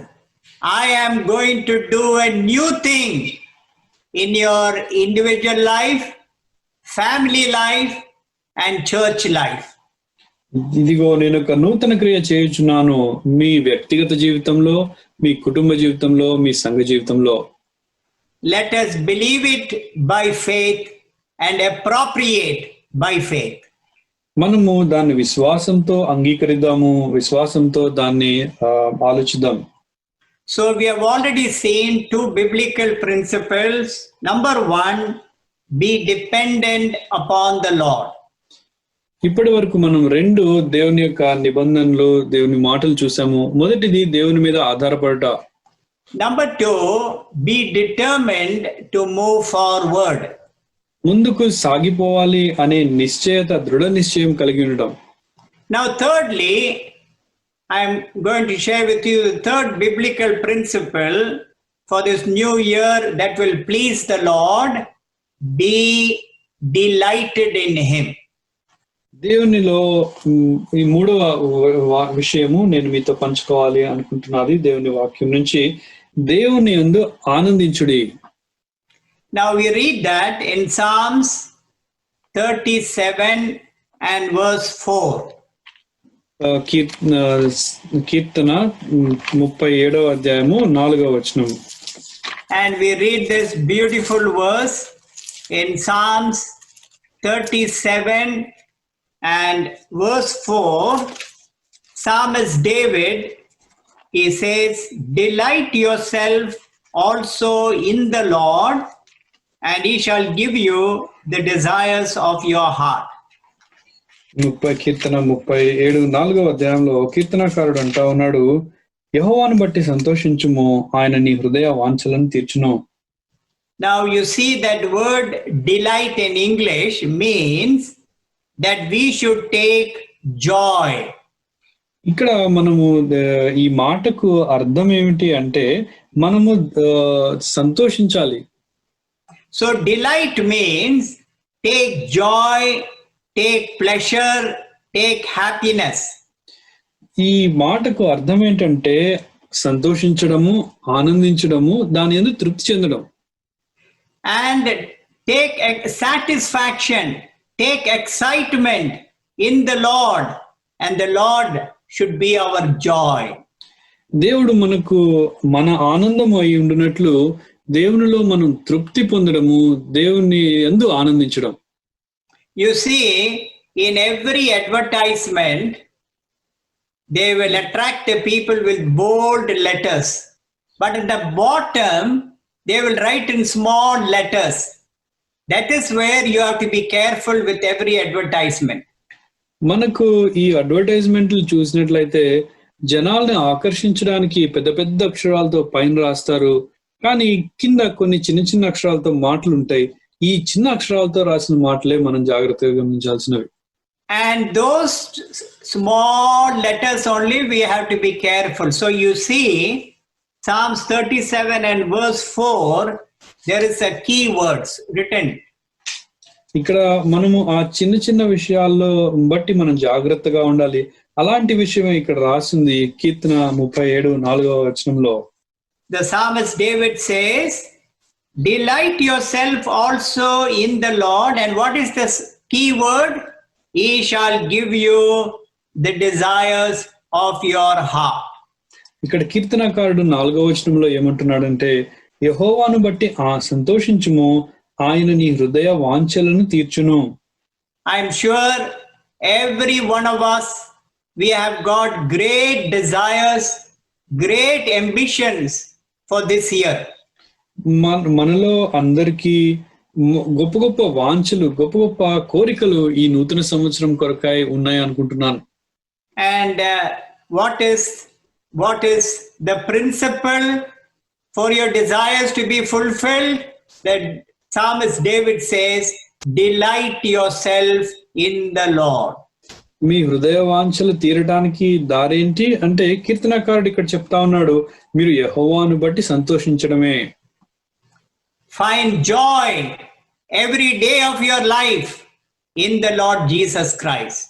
I am going to do a new thing in your individual life, family life, and church life. ఇదిగో నేను ఒక నూతన క్రియ చేయుచున్నాను మీ వ్యక్తిగత జీవితంలో, మీ కుటుంబ జీవితంలో, మీ సంఘ జీవితంలో. Let us believe it by faith and appropriate by faith. మనము దాన్ని విశ్వాసంతో అంగీకరిద్దాము, విశ్వాసంతో దాన్ని ఆలోచిద్దాం. So we have already seen two biblical principles. Number one, be dependent upon the Lord. ఇప్పటి వరకు మనం రెండు దేవుని యొక్క నిబంధనలు, దేవుని మాటలు చూసాము. మొదటిది దేవుని మీద ఆధారపడట. Number two, be determined to move forward. ముందుకు సాగిపోవాలి అనే నిశ్చయత, దృఢ నిశ్చయం కలిగి ఉండడం. Now thirdly, I am going to share with you the third biblical principle for this new year that will please the Lord. Be delighted in Him. దేవునిలో ఈ మూడవ విషయము నేను మీతో పంచుకోవాలి అనుకుంటున్నది దేవుని వాక్యం నుంచి. దేవుని యందు ఆనందించుడి. Now we read that in Psalms 37 and verse 4. కీర్తన 37వ అధ్యాయము 4వ వచనం. And we read this beautiful verse in Psalms 37 and verse 4. Psalmist David, he says, delight yourself also in the Lord, and He shall give you the desires of your heart. కీర్తన 37 4వ అధ్యాయంలో కీర్తనకారుడు అంటా ఉన్నాడు, యెహోవాను బట్టి సంతోషించుము, ఆయన నీ హృదయ వాంఛలను తీర్చును. Now you see that word delight in English means that we should take joy. ఇక్కడ మనము ఈ మాటకు అర్థం ఏమిటి అంటే మనము సంతోషించాలి. So delight means take joy, take pleasure, take happiness. ఈ మాటకు అర్థం ఏంటంటే సంతోషించడము, ఆనందించడము, దాని యందు తృప్తి చెందడం. And take satisfaction, take excitement in the Lord, and the Lord should be our joy. దేవుడు మనకు మన ఆనందం అయి ఉండినట్లు దేవునిలో మనం తృప్తి పొందడము, దేవుని యందు ఆనందించడం. You see, in every advertisement, they will attract the people with bold letters, but at the bottom, they will write in small letters. That is where you have to be careful with every advertisement. మనకు ఈ అడ్వర్టైజ్మెంట్లు చూసినట్లయితే జనాల్ని ఆకర్షించడానికి పెద్ద పెద్ద అక్షరాలతో పైన రాస్తారు, కానీ కింద కొన్ని చిన్న చిన్న అక్షరాలతో మాటలు ఉంటాయి. ఈ చిన్న అక్షరాలతో రాసిన మాటలే మనం జాగ్రత్తగా గమనించాల్సినవి. And those small letters only we have to be careful. So you see, Psalms 37 and verse 4, there is a key words written. ఇక్కడ మనము ఆ చిన్న చిన్న విషయాల్లో బట్టి మనం జాగ్రత్తగా ఉండాలి. అలాంటి విషయమే ఇక్కడ రాసింది కీర్తన 37:4 The psalmist David says, delight yourself also in the Lord. And what is this key word? He shall give you the desires of your heart. ఇక్కడ కీర్తనకారుడు 4వ ఏమంటున్నాడంటే, యెహోవాను బట్టి సంతోషించుము, ఆయన నీ హృదయ వాంఛలను తీర్చును. I'm sure every one of us, we have got great desires, great ambitions for this year. మనలో అందరికీ గొప్ప గొప్ప వాంఛలు, గొప్ప గొప్ప కోరికలు ఈ నూతన సంవత్సరం కొరకై ఉన్నాయి అనుకుంటున్నాను. And what is the principle for your desires to be fulfilled? The psalmist David says, delight yourself in the Lord. మీ హృదయ వాంఛలు తీరడానికి దారేంటి అంటే కీర్తనకారుడు ఇక్కడ చెప్తా ఉన్నాడు, మీరు యెహోవాను బట్టి సంతోషించడమే. Find joy every day of your life in the Lord Jesus Christ.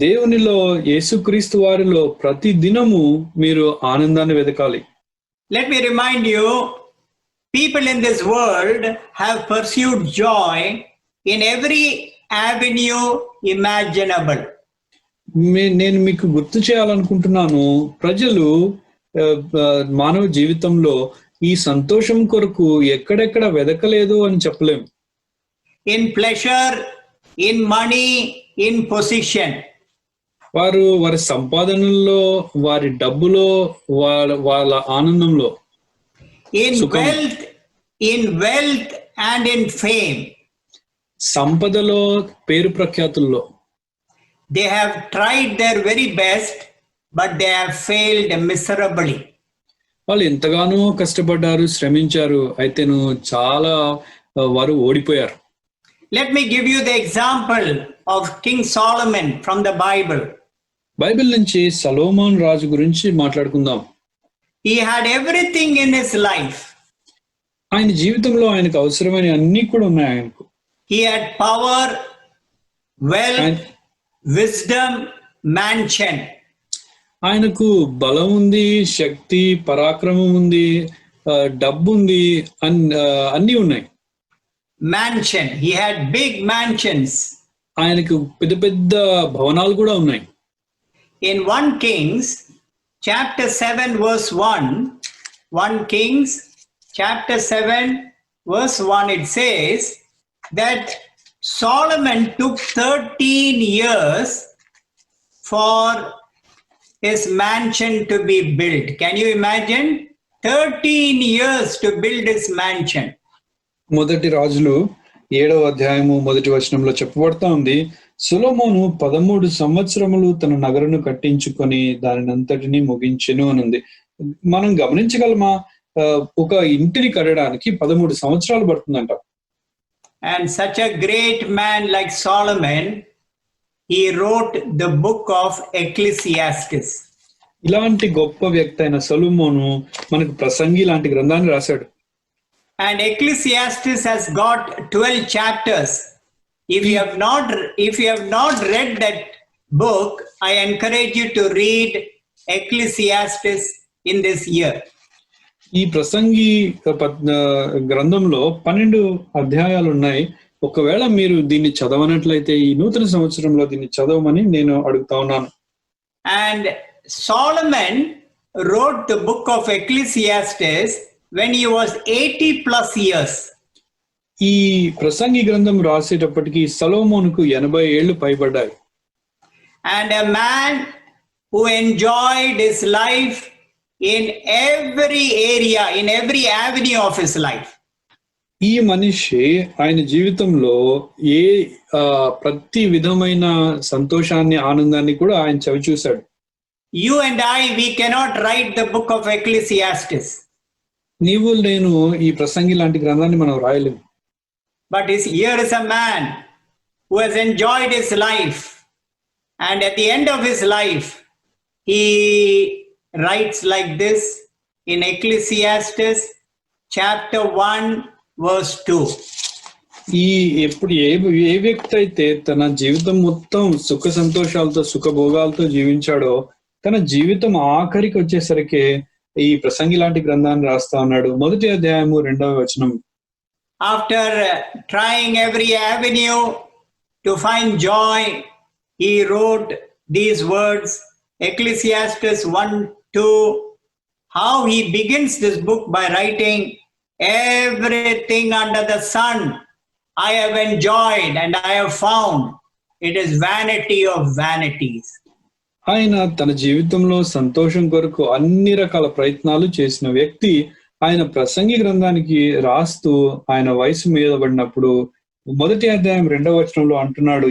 దేవునిలో, యేసుక్రీస్తు వారిలో ప్రతి దినము మీరు ఆనందాన్ని వెదకాలి. Let me remind you, people in this world have pursued joy in every avenue imaginable. నేను మీకు గుర్తు చేయాలనుకుంటున్నాను, ప్రజలు మానవ జీవితంలో ఈ సంతోషం కొరకు ఎక్కడెక్కడ వెదకలేదు అని చెప్పలేం. In pleasure, in money, in position. వారి సంపాదనల్లో, వారి డబ్బులో, వాళ్ళ ఆనందంలో, in wealth and in fame. సంపదలో, పేరు ప్రఖ్యాతుల్లో. They have tried their very best, but they have failed miserably. వాళ్ళు ఎంతగానో కష్టపడ్డారు, శ్రమించారు, అయితేను చాలా వారు ఓడిపోయారు. Let me give you the example of King Solomon from the Bible. Bible నుంచి సొలొమోన్ రాజు గురించి మాట్లాడుకుందాం. He had everything in his life. ఆయన జీవితంలో ఆయనకు అవసరమైన అన్ని కూడా ఉన్నాయి ఆయనకు. He had power, wealth, wisdom, mansion. ఆయనకు బలం ఉంది, శక్తి, పరాక్రమం ఉంది, డబ్బు ఉంది, అన్నీ ఉన్నాయి. Mansion. He had big mansions. ఆయనకు పెద్ద పెద్ద భవనాలు కూడా ఉన్నాయి. In 1 Kings chapter 7 verse 1, 1 Kings chapter 7 verse 1, it says that Solomon took 13 years for his mansion to be built. Can you imagine? 13 years to build his mansion. మొదటి రాజులు 7వ చెప్పబడతా ఉంది, సొలొమోను 13 సంవత్సరములు తన నగరును కట్టించుకొని దానినంతటిని ముగించెను అనుంది. మనం గమనించగలమా, ఒక ఇంటిని కట్టడానికి 13 సంవత్సరాలు పడుతుందంట. And such a great man like Solomon, he wrote the book of Ecclesiastes. ఇలాంటి గొప్ప వ్యక్తి అయిన సొలొమోను మనకు ప్రసంగి లాంటి గ్రంథాన్ని రాశాడు. And Ecclesiastes has got 12 chapters. If you have not read that book, I encourage you to read Ecclesiastes in this year. ఈ ప్రసంగి గ్రంథంలో 12 అధ్యాయాలు ఉన్నాయి. ఒకవేళ మీరు దీన్ని చదవనట్లయితే ఈ నూతన సంవత్సరంలో దీన్ని చదవమని నేను అడుగుతా ఉన్నాను. And Solomon wrote the book of Ecclesiastes when he was 80 plus years. ఈ ప్రసంగి గ్రంథం రాసేటప్పటికి సొలొమోనుకు 80 ఏళ్లు పైబడ్డాయి. And a man who enjoyed his life in every area, in every avenue of his life. ఈ మనిషి ఆయన జీవితంలో ప్రతి విధమైన సంతోషాన్ని, ఆనందాన్ని కూడా ఆయన చవి చూశాడు. You and I, we cannot write the book of Ecclesiastes. నీవు నేను ఈ ప్రసంగి లాంటి గ్రంథాన్ని మనం రాయలేము. But here is a man who has enjoyed his life And at the end of his life, he writes like this in Ecclesiastes chapter 1, verse 2. ఈ ఎప్పుడు ఏ వ్యక్తి అయితే తన జీవితం మొత్తం సుఖ సంతోషాలతో సుఖభోగాలతో జీవించాడో తన జీవితం ఆఖరికి వచ్చేసరికి ఈ ప్రసంగి లాంటి గ్రంథాన్ని రాస్తా ఉన్నాడు. 1వ అధ్యాయము 2వ వచనం. After trying every avenue to find joy, he wrote these words, Ecclesiastes 1:2. How he begins this book by writing, everything under the sun I have enjoyed and I have found. It is vanity of vanities. ఆయన తన జీవితంలో సంతోషం కొరకు అన్ని రకాల ప్రయత్నాలు చేసిన వ్యక్తి ఆయన ప్రసంగి గ్రంథానికి రాస్తూ ఆయన వయసు మీద పడినప్పుడు 1వ అధ్యాయం 2వ వచనంలో అంటున్నాడు,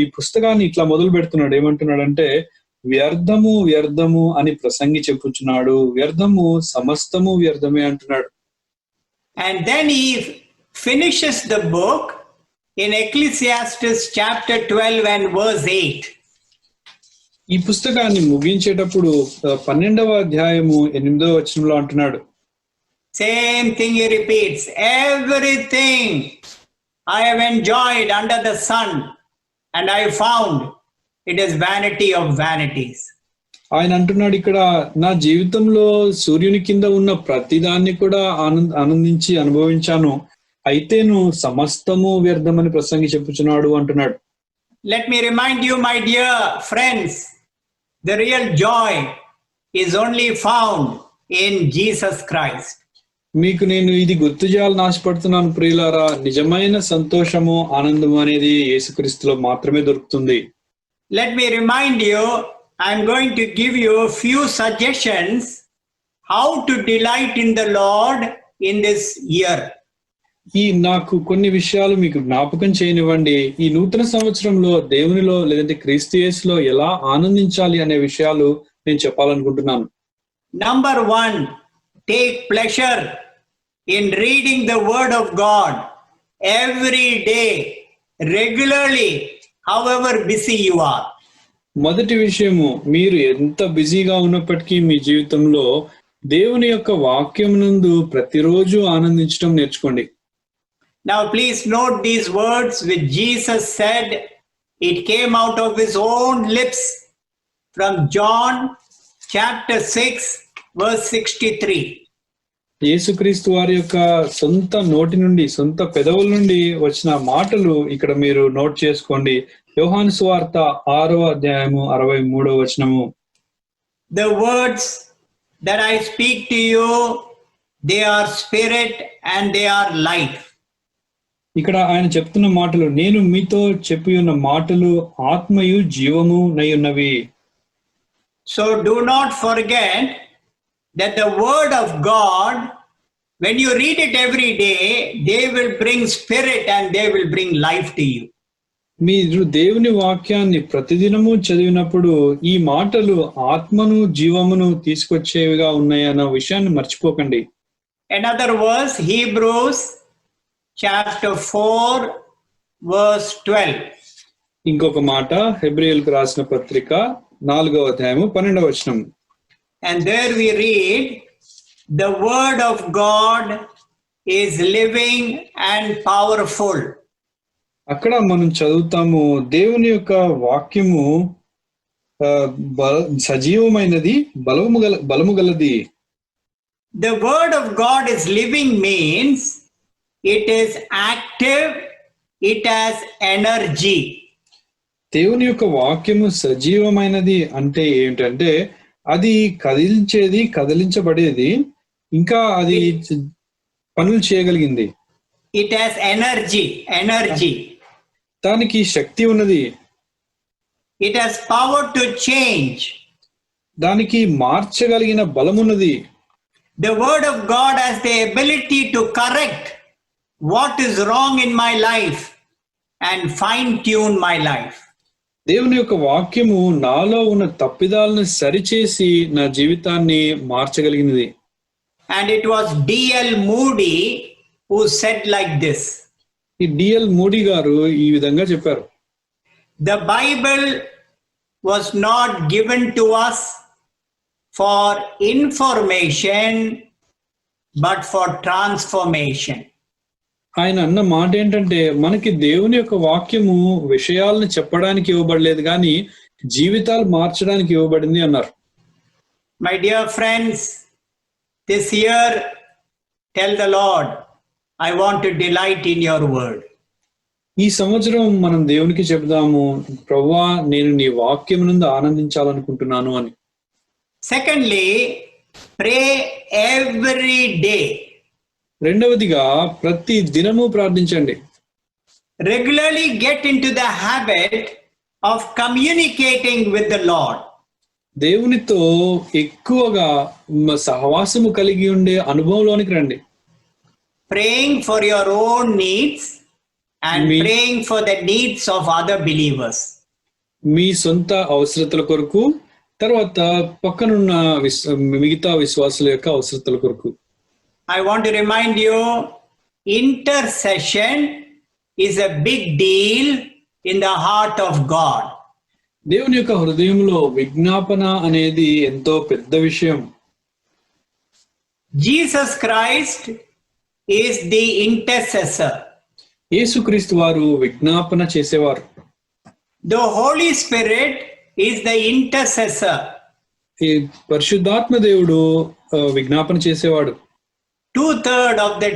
ఈ పుస్తకాన్ని ఇట్లా మొదలు పెడుతున్నాడు. ఏమంటున్నాడంటే, వ్యర్థము వ్యర్థము అని ప్రసంగి చెప్పుచున్నాడు, వ్యర్థము సమస్తము వ్యర్థమే అంటున్నాడు. And then he finishes the book in Ecclesiastes chapter 12 and verse 8. ఈ పుస్తకాన్ని ముగించేటప్పుడు 12వ అధ్యాయము 8వ వచనంలో అంటున్నాడు, Same thing he repeats, everything I have enjoyed under the sun and I found it is vanity of vanities. ఆయన అంటున్నాడు ఇక్కడ, నా జీవితంలో సూర్యుని కింద ఉన్న ప్రతిదాన్ని కూడా ఆనందించి అనుభవించాను, అయితేను సమస్తము వ్యర్థమని ప్రసంగి చెప్పుచున్నాడు అంటున్నాడు. Let me remind you, my dear friends, the real joy is only found in Jesus Christ. మీకు నేను ఇది గుర్తు చేయాలని ఆశపడుతున్నాను ప్రియులారా, నిజమైన సంతోషము ఆనందము అనేది యేసుక్రీస్తులో మాత్రమే దొరుకుతుంది. Let me remind you, I'm going to give you a few suggestions how to delight in the Lord in this year. నాకు కొన్ని విషయాలు మీకు జ్ఞాపకం చేయనివ్వండి. ఈ నూతన సంవత్సరంలో దేవునిలో లేదంటే క్రీస్తు యేసులో ఎలా ఆనందించాలి అనే విషయాలు నేను చెప్పాలనుకుంటున్నాను. Number 1, take pleasure in reading the word of God every day, regularly, however busy you are. మొదటి విషయము, మీరు ఎంత బిజీగా ఉన్నప్పటికీ మీ జీవితంలో దేవుని యొక్క వాక్యం నందు ప్రతిరోజు ఆనందించడం నేర్చుకోండి. Now please note these words which Jesus said. It came out of his own lips from John chapter 6 verse 63. యేసుక్రీస్తు వారి యొక్క సొంత నోటి నుండి, సొంత పెదవుల నుండి వచ్చిన మాటలు ఇక్కడ మీరు నోట్ చేసుకోండి. యోహాను సువార్త 6వ అధ్యాయము 63వ వచనము. The words that I speak to you, they are spirit and they are life. ఇక్కడ ఆయన చెప్తున్న మాటలు, నేను మీతో చెప్పి ఉన్న మాటలు ఆత్మయు జీవము నై ఉన్నవి. So do not forget that the word of God, when you read it every day, they will bring spirit and they will bring life to you. మీరు దేవుని వాక్యాన్ని ప్రతిదినము చదివినప్పుడు ఈ మాటలు ఆత్మను జీవమును తీసుకొచ్చేవిగా ఉన్నాయన్న విషయాన్ని మర్చిపోకండి. Another verse, Hebrews chapter 4 verse 12. ఇంకొక మాట, హెబ్రీయులకు రాసిన పత్రిక 4వ అధ్యాయము 12వ వచనం. And there we read, the word of God is living and powerful. అక్కడ మనం చదువుతాము, దేవుని యొక్క వాక్యము సజీవమైనది, బలము గలది. The word of God is living means it is active, it has energy. దేవుని యొక్క వాక్యము సజీవమైనది అంటే ఏంటంటే అది కదిలించేది, కదిలించబడేది, ఇంకా అది పనులు చేయగలిగింది. It has energy. దానికి శక్తి ఉన్నది. It has power to change. దానికి మార్చగలిగిన బలమున్నది. The word of God has the ability to correct what is wrong in my life and fine tune my life. దేవుని యొక్క వాక్యము నాలో ఉన్న తప్పిదాలను సరిచేసి నా జీవితాన్ని మార్చగలిగినది. And it was D.L. Moody who said like this. ఈ D.L. మూడీ గారు ఈ విధంగా చెప్పారు. The Bible was not given to us for information, but for transformation. ఆయన అన్న మాట ఏంటంటే మనకి దేవుని యొక్క వాక్యము విషయాలను చెప్పడానికి ఇవ్వబడలేదు కానీ జీవితాలు మార్చడానికి ఇవ్వబడింది అన్నారు. My dear friends, this year tell the Lord, I want to delight in your word. ఈ సంవత్సరం మనం దేవునికి చెప్దాము, ప్రభువా నేను నీ వాక్యం నుండి ఆనందించాలనుకుంటున్నాను అని. Secondly, pray every day. రెండవదిగా ప్రతి దినము ప్రార్థించండి. Regularly get into the habit of communicating with the Lord. దేవునితో ఎక్కువగా సహవాసము కలిగి ఉండే అనుభవంలోనికి రండి. Praying for your own needs and praying for the needs of other believers. మీ సొంత అవసరతల కొరకు, తర్వాత పక్కనున్న మిగతా విశ్వాసుల యొక్క అవసరతల కొరకు. I want to remind you, intercession is a big deal in the heart of God. దేవుని యొక్క హృదయంలో విజ్ఞాపన అనేది ఎంతో పెద్ద విషయం. Jesus Christ is the intercessor. యేసుక్రీస్తు వారు విజ్ఞాపన చేసేవారు. The Holy Spirit is the intercessor. ఈ పరిశుద్ధాత్మ దేవుడు విజ్ఞాపన చేసేవాడు. 2/3 of the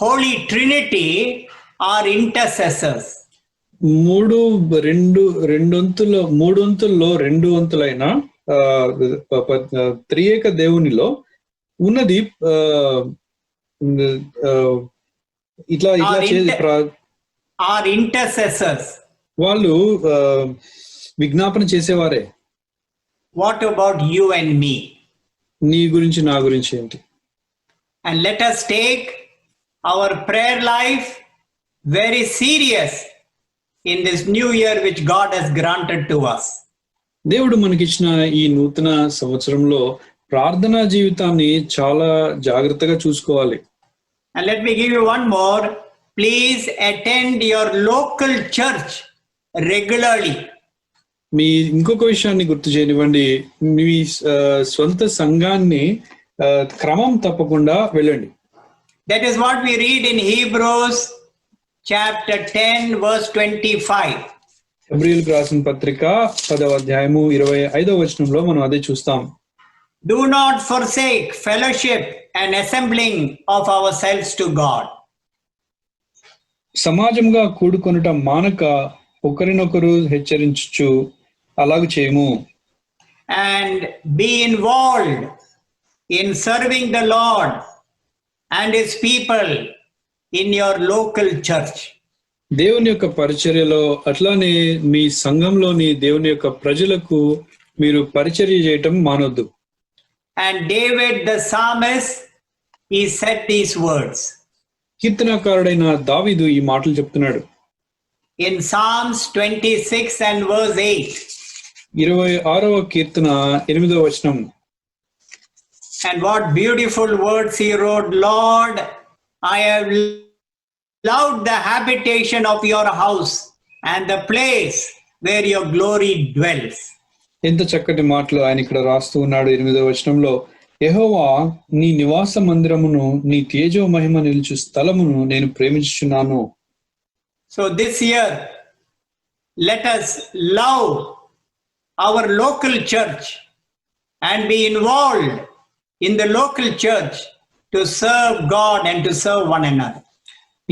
Holy Trinity are intercessors. మూడొంతుల్లో 2 వంతులైన త్రియేక దేవునిలో ఉన్నది ఇట్లా are intercessors. వాళ్ళు విజ్ఞాపన చేసేవారే. What about you and me? నీ గురించి నా గురించి ఏంటి? And let us take our prayer life very serious in this new year which God has granted to us. దేవుడు మనకిచ్చిన ఈ నూతన సంవత్సరంలో ప్రార్థనా జీవితాన్ని చాలా జాగ్రత్తగా చూసుకోవాలి. And let me give you one more. Please attend your local church regularly. మీ ఇంకొక విషయాన్ని గుర్తు చేయనివ్వండి. మీ స్వంత సంఘాన్ని క్రమం తప్పకుండా వెళ్ళండి. That is what we read in Hebrews chapter 10 verse 25. హెబ్రీయులకు రాసిన పత్రిక 10వ అధ్యాయము 25వ వచనంలో మనం అదే చూస్తాం. Do not forsake fellowship and assembling of ourselves to God. సమాజంగా కూడుకొనుట మానక ఒకరినొకరు హెచ్చరించుచు అలాగు చేయము. And be involved in serving the Lord and his people in your local church. దేవుని యొక్క పరిచర్యలో అట్లానే మీ సంఘంలోని దేవుని యొక్క ప్రజలకు మీరు పరిచర్య చేయటం మానొద్దు. And David the psalmist, he said these words. కీర్తనకారుడైన దావీదు ఈ మాటలు చెప్తున్నాడు. In Psalms 26 and verse 8. 26వ కీర్తన 8వ వచనం. And what beautiful words he wrote. Lord, I have loved the habitation of your house and the place where your glory dwells. ఎంత చక్కటి మాటలు ఆయన ఇక్కడ రాస్తూ ఉన్నాడు. 8వ వచనంలో, యెహోవా నీ నివాస మందిరమును నీ తేజో మహిమ నిలుచు స్థలమును నేను ప్రేమించుచున్నాను. So this year, let us love our local church and be involved in the local church to serve God and to serve one another.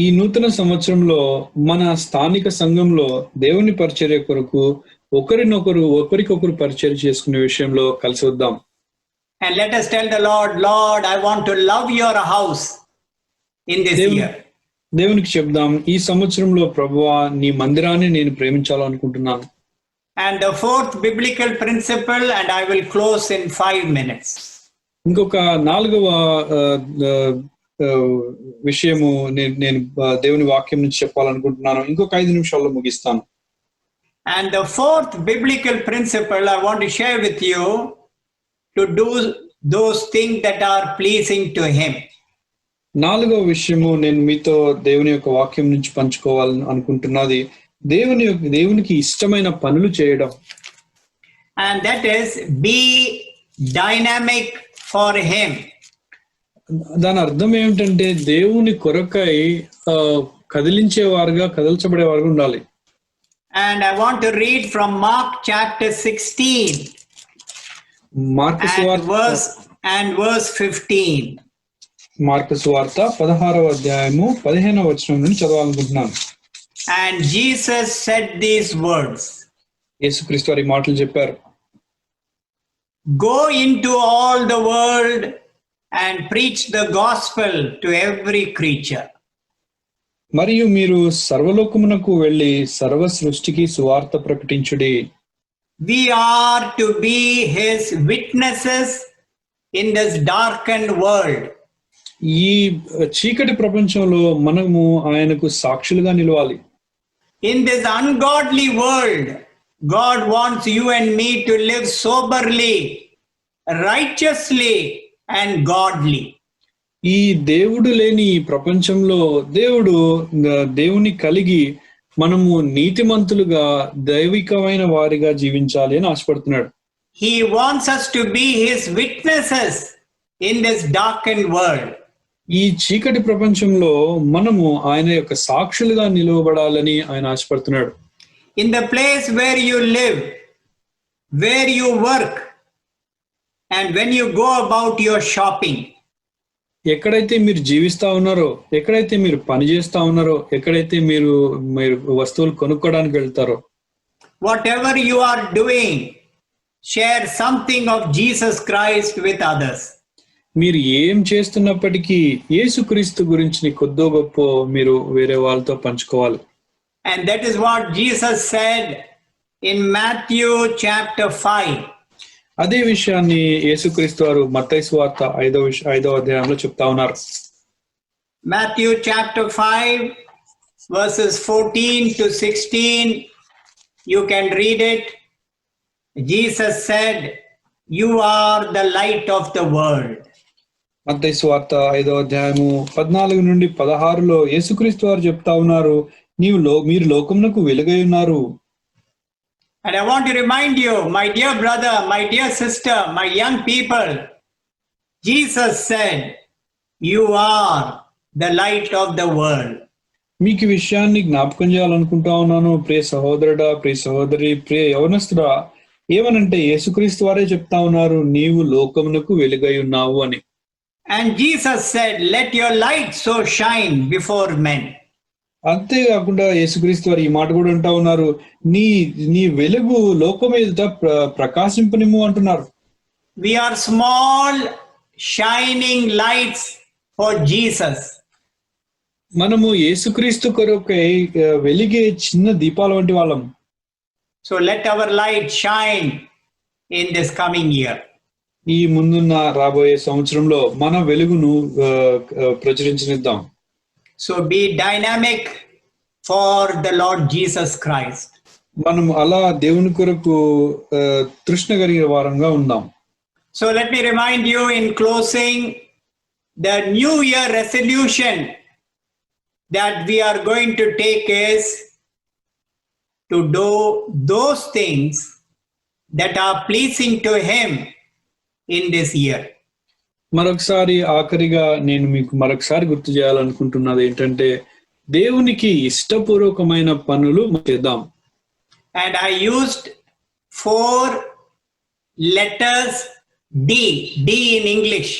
ఈ నూతన సంవత్సరంలో మన స్థానిక సంఘంలో దేవుని పరిచర్య కొరకు ఒకరికొకరు పరిచర్య చేసుకునే విషయంలో కలిసి వద్దాం. And let us tell the Lord, Lord, I want to love your house in this year. దేవునికి చెప్దాం, ఈ సంవత్సరంలో ప్రభువా నీ మందిరాన్ని నేను ప్రేమించాలనుకుంటున్నాను. And the fourth biblical principle, and I will close in 5 minutes. ఇంకొక 4వ విషయము నేను దేవుని వాక్యం నుంచి చెప్పాలనుకుంటున్నాను. ఇంకొక 5 నిమిషాల్లో ముగిస్తాను. And the fourth biblical principle I want to share with you, to do those things that are pleasing to him. 4వ విషయము నేను మీతో దేవుని యొక్క వాక్యం నుంచి పంచుకోవాలని అనుకుంటున్నది దేవునికి ఇష్టమైన పనులు చేయడం. and that is be dynamic for Him. దాని అర్థం ఏమిటంటే దేవుని కొరకై కదిలించేవారుగా కదల్చబడేవారుగా ఉండాలి. And I want to read from Mark chapter 16 mark and verse 15. Mark సువార్త 16వ అధ్యాయము 15వ వచనం నుండి చదవాలనుకుంటున్నాను. And Jesus said these words. యేసుక్రీస్తు వారి మాటలు చెప్పారు. Go into all the world and preach the gospel to every creature. మరియు మీరు సర్వలోకమునకు వెళ్ళి సర్వ సృష్టికి సువార్త ప్రకటించుడి. We are to be His witnesses in this darkened world. ఈ చీకటి ప్రపంచంలో మనము ఆయనకు సాక్షులుగా నిలవాలి. In this ungodly world, God wants you and me to live soberly, righteously, and godly. ఈ దేవుడు లేని ఈ ప్రపంచంలో దేవుని కలిగి మనము నీతిమంతులుగా దైవికమైన వారిగా జీవించాలి అని ఆశపడుతున్నాడు. He wants us to be His witnesses in this darkened world. ఈ చీకటి ప్రపంచంలో మనము ఆయన యొక్క సాక్షులుగా నిలవబడాలని ఆయన ఆశపడుతున్నాడు. In the place where you live, where you work, and when you go about your shopping. ఎక్కడైతే మీరు జీవిస్తా ఉన్నారో, ఎక్కడైతే మీరు పని చేస్తా ఉన్నారో, ఎక్కడైతే మీరు వస్తువులు కొనుక్కోవడానికి వెళ్తారో, whatever you are doing, share something of Jesus Christ with others. మీరు ఏం చేస్తున్నప్పటికీ యేసుక్రీస్తు గురించి కొద్దో గొప్ప మీరు వేరే వాళ్ళతో పంచుకోవాలి. And that is what Jesus said in Matthew chapter 5. అదే విషయాన్ని యేసుక్రీస్తు వారు మత్తయి సువార్త 5వ అధ్యాయంలో చెప్తా ఉన్నారు. Matthew chapter 5 verses 14 to 16. You can read it. Jesus said, "You are the light of the world." మత్తయి సువార్త 5వ అధ్యాయము 14 నుండి 16లో యేసుక్రీస్తు వారు చెప్తా ఉన్నారు, మీరు లోకమునకు వెలుగై ఉన్నారు. And I want to remind you, my dear brother, my dear sister, my young people, Jesus said, "You are the light of the world." మీకు విషయాన్ని జ్ఞాపకం చేయాలనుకుంటా ఉన్నాను, ప్రియ సహోదరుడా, ప్రియ సహోదరి, ప్రియ యవనస్తుడా. ఏమనంటే యేసుక్రీస్తు వారే చెప్తా ఉన్నారు, నీవు లోకమునకు వెలుగై ఉన్నావు అని. And Jesus said, "Let your light so shine before men." అంతేకాకుండా యేసుక్రీస్తు వారు ఈ మాట కూడా అంటా ఉన్నారు, నీ వెలుగు లోకం ఎదుట ప్రకాశింపనిమ్ము అంటున్నారు. We are small shining lights for Jesus. మనము యేసుక్రీస్తు కొరకై వెలిగే చిన్న దీపాల వంటి వాళ్ళం. So let our light shine in this coming year. ఈ ముందున్న రాబోయే సంవత్సరంలో మన వెలుగును ప్రచురించనిద్దాం. So be dynamic for the Lord Jesus Christ. మనం అలా దేవుని కొరకు తృష్ణ కలిగిన వారంగా ఉందాం. So let me remind you in closing, the new year resolution that we are going to take is to do those things that are pleasing to Him in this year. మరొకసారి ఆఖరిగా నేను మీకు మరొకసారి గుర్తు చేయాలనుకుంటున్నది ఏంటంటే, దేవునికి ఇష్టపూర్వకమైన పనులు చేద్దాం. And I used 4 letters D in English.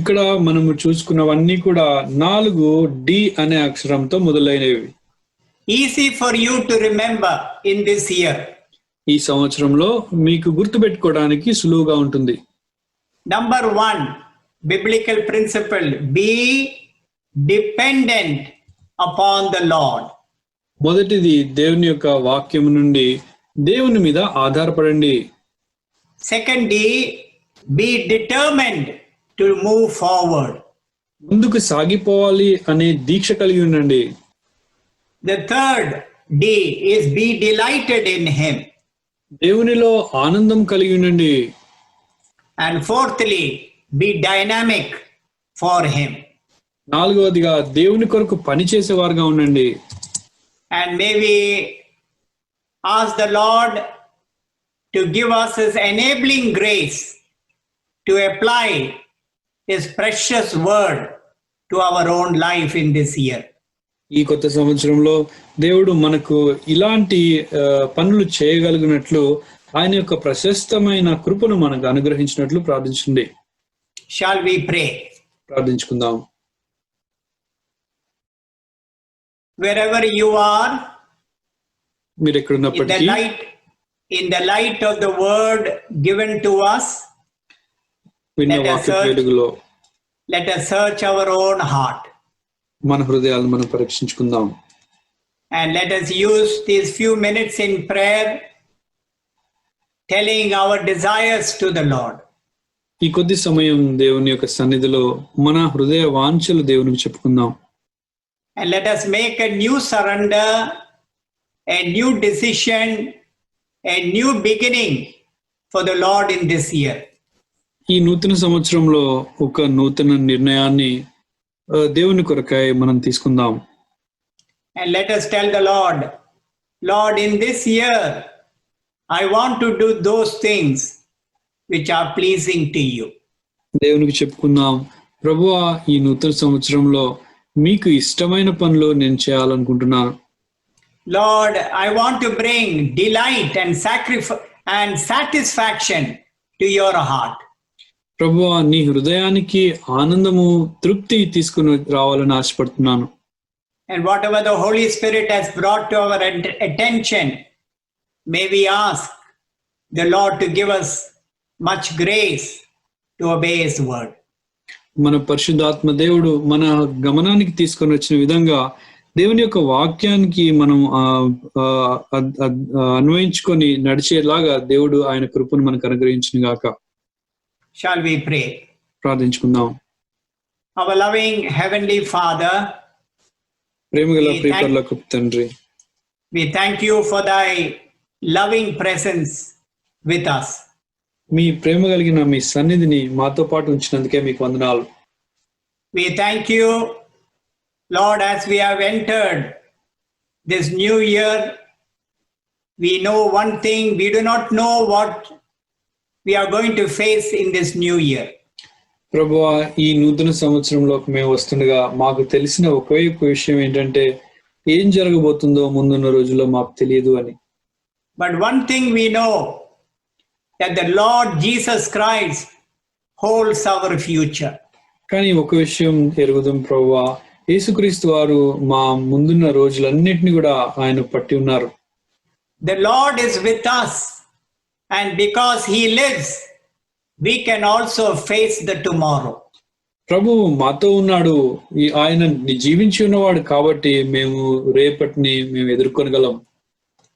ఇక్కడ మనము చూసుకున్నవన్నీ కూడా 4 D అనే అక్షరంతో మొదలైనవి. Easy for you to remember in this year. ఈ సంవత్సరంలో మీకు గుర్తుపెట్టుకోవడానికి సులువుగా ఉంటుంది. Number 1, biblical principle, be dependent upon the Lord. మొదటిది దేవుని యొక్క వాక్యం నుండి దేవుని మీద ఆధారపడండి. Second D, be determined to move forward. ముందుకు సాగిపోవాలి అనే దీక్ష కలిగి ఉండండి. The third D is be delighted in Him. దేవునిలో ఆనందం కలిగి ఉండండి. And fourthly, be dynamic for Him. నాలుగవదిగా దేవుని కొరకు పని చేసేవారుగా ఉండండి. And maybe ask the Lord to give us His enabling grace to apply His precious word to our own life in this year. ఈ కొత్త సంవత్సరంలో దేవుడు మనకు ఇలాంటి పనులు చేయగలిగినట్లు ఆయన యొక్క ప్రశస్తమైన కృపను మనకు అనుగ్రహించినట్లు ప్రార్థించండి. Shall we pray? ప్రార్థించుకుందాం. Wherever you are, మీరు ఎక్కడున్నప్పటికీ in the light of the word given to us, విన్న వాక్య వెలుగులో let us search our own heart. మన హృదయాలను మనం పరీక్షించుకుందాం. And let us use these few minutes in prayer, telling our desires to the Lord. ఈ కొద్ది సమయం దేవుని యొక్క సన్నిధిలో మన హృదయ వాంఛలు దేవునికి చెప్పుకుందాం. And let us make a new surrender, a new decision, a new beginning for the Lord in this year. ఈ నూతన సంవత్సరంలో ఒక నూతన నిర్ణయాన్ని దేవుని కొరకై మనం తీసుకుందాం. And let us tell the Lord, Lord, in this year, I want to do those things which are pleasing to you. దేవునికి చెప్పుకుందాం, ప్రభువా ఈ నూతన సంవత్సరంలో మీకు ఇష్టమైన పనులు నేను చేయాలనుకుంటున్నాను. Lord, I want to bring delight and satisfaction to your heart. ప్రభువా నీ హృదయానికి ఆనందము తృప్తి తీసుకుని రావాలని ఆశపడుతున్నాను. And whatever the Holy Spirit has brought to our attention, may we ask the Lord to give us much grace to obey His word. మన పరిశుద్ధాత్మ దేవుడు మన గమనానికి తీసుకొని వచ్చిన విధంగా దేవుని యొక్క వాక్యానికి మనం అన్వయించుకొని నడిచేలాగా దేవుడు ఆయన కృపను మనకు అనుగ్రహించిన గాక. Shall we pray? ప్రార్థించుకుందాం. Our loving Heavenly Father, ప్రేమగల ప్రియపరలోక తండ్రి, we thank you for thy loving presence with us. మీ ప్రేమ కలిగిన మీ సన్నిధిని మాతో పాటు ఉంచినందుకే మీకు వందనాలు. We thank you, Lord, as we have entered this new year. We know one thing, we do not know what we are going to face in this new year. ప్రభువా ఈ నూతన సంవత్సరంలోకి మేము వస్తుండగా మాకు తెలిసిన ఒకే ఒక విషయం ఏంటంటే ఏం జరగబోతుందో ముందున్న రోజుల్లో మాకు తెలియదు అని. But one thing we know, that the Lord Jesus Christ holds our future. కానీ ఒక విషయం ఎరుగుదాం ప్రభువా, యేసుక్రీస్తు వారు మా ముందున్న రోజులన్నిటిని కూడా ఆయన పట్టి ఉన్నారు. The Lord is with us, and because He lives, we can also face the tomorrow. ప్రభువు మాతో ఉన్నాడు, ఆయన జీవించి ఉన్నవాడు కాబట్టి మేము రేపటిని మేము ఎదుర్కొనగలం.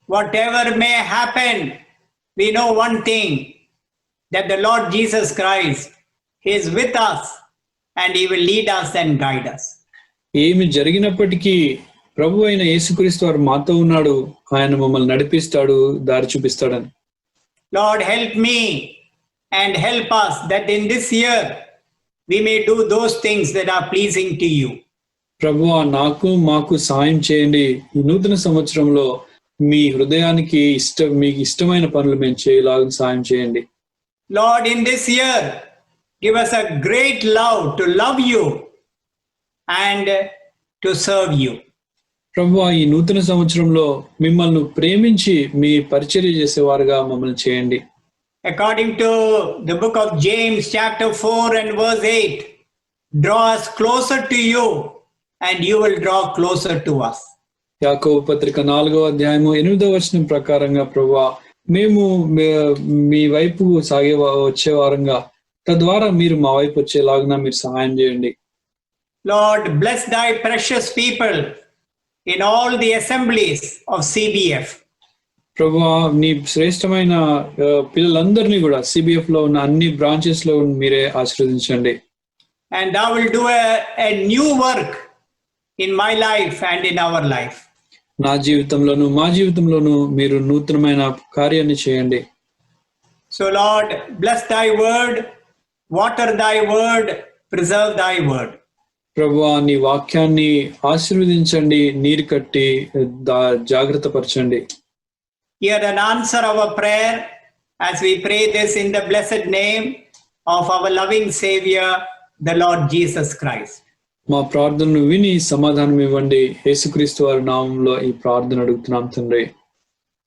Whatever may happen, we know one thing, that the Lord Jesus Christ is with us and He will lead us and guide us. ఏమి జరిగినప్పటికీ ప్రభు అయిన యేసుక్రీస్తు వారు మాతో ఉన్నాడు, ఆయన మమ్మల్ని నడిపిస్తాడు, దారి చూపిస్తాడని. Lord, help me and help us that in this year we may do those things that are pleasing to you. ప్రభువా నాకు మాకు సాయం చేయండి, ఈ నూతన సంవత్సరంలో మీ హృదయానికి మీకు ఇష్టమైన పనులు మేము చేయలాగా సాయం చేయండి. Lord, in this year, give us a great love to love you and to serve you. ప్రభువా ఈ నూతన సంవత్సరంలో మిమ్మల్ని ప్రేమించి మీ పరిచర్య చేసేవారుగా మమ్మల్ని చేయండి. According to the book of James chapter 4 and verse 8, draw us closer to you and you will draw closer to us. యాకోబు పత్రిక 4వ అధ్యాయము 8వ వచనం ప్రకారంగా ప్రభువా మేము మీ వైపు వచ్చే వారంగా, తద్వారా మీరు మా వైపు వచ్చేలాగా మీరు సహాయం చేయండి. Lord, bless thy precious people in all the assemblies of CBF. ప్రభువా నీ శ్రేష్టమైన పిల్లలందరినీ కూడా CBF లో ఉన్న అన్ని బ్రాంచెస్ లో మీరే ఆశీర్వదించండి. And thou will do a new work in my life and in our life. నా జీవితంలోను మా జీవితంలోను మీరు నూతనమైన కార్యాన్ని చేయండి. So Lord, bless thy word, water thy word, preserve thy word. ప్రభువా నీ వాక్యాన్ని ఆశీర్వదించండి, నీరు కట్టి జాగ్రత్త పరచండి. Hear and answer our prayer as we pray this in the blessed name of our loving Savior, the Lord Jesus Christ. మా ప్రార్థనను విని సమాధానం ఇవ్వండి. యేసుక్రీస్తు వారి నామంలో ఈ ప్రార్థన అడుగుతున్నాం తండ్రి.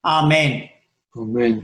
Amen. ఆమేన్.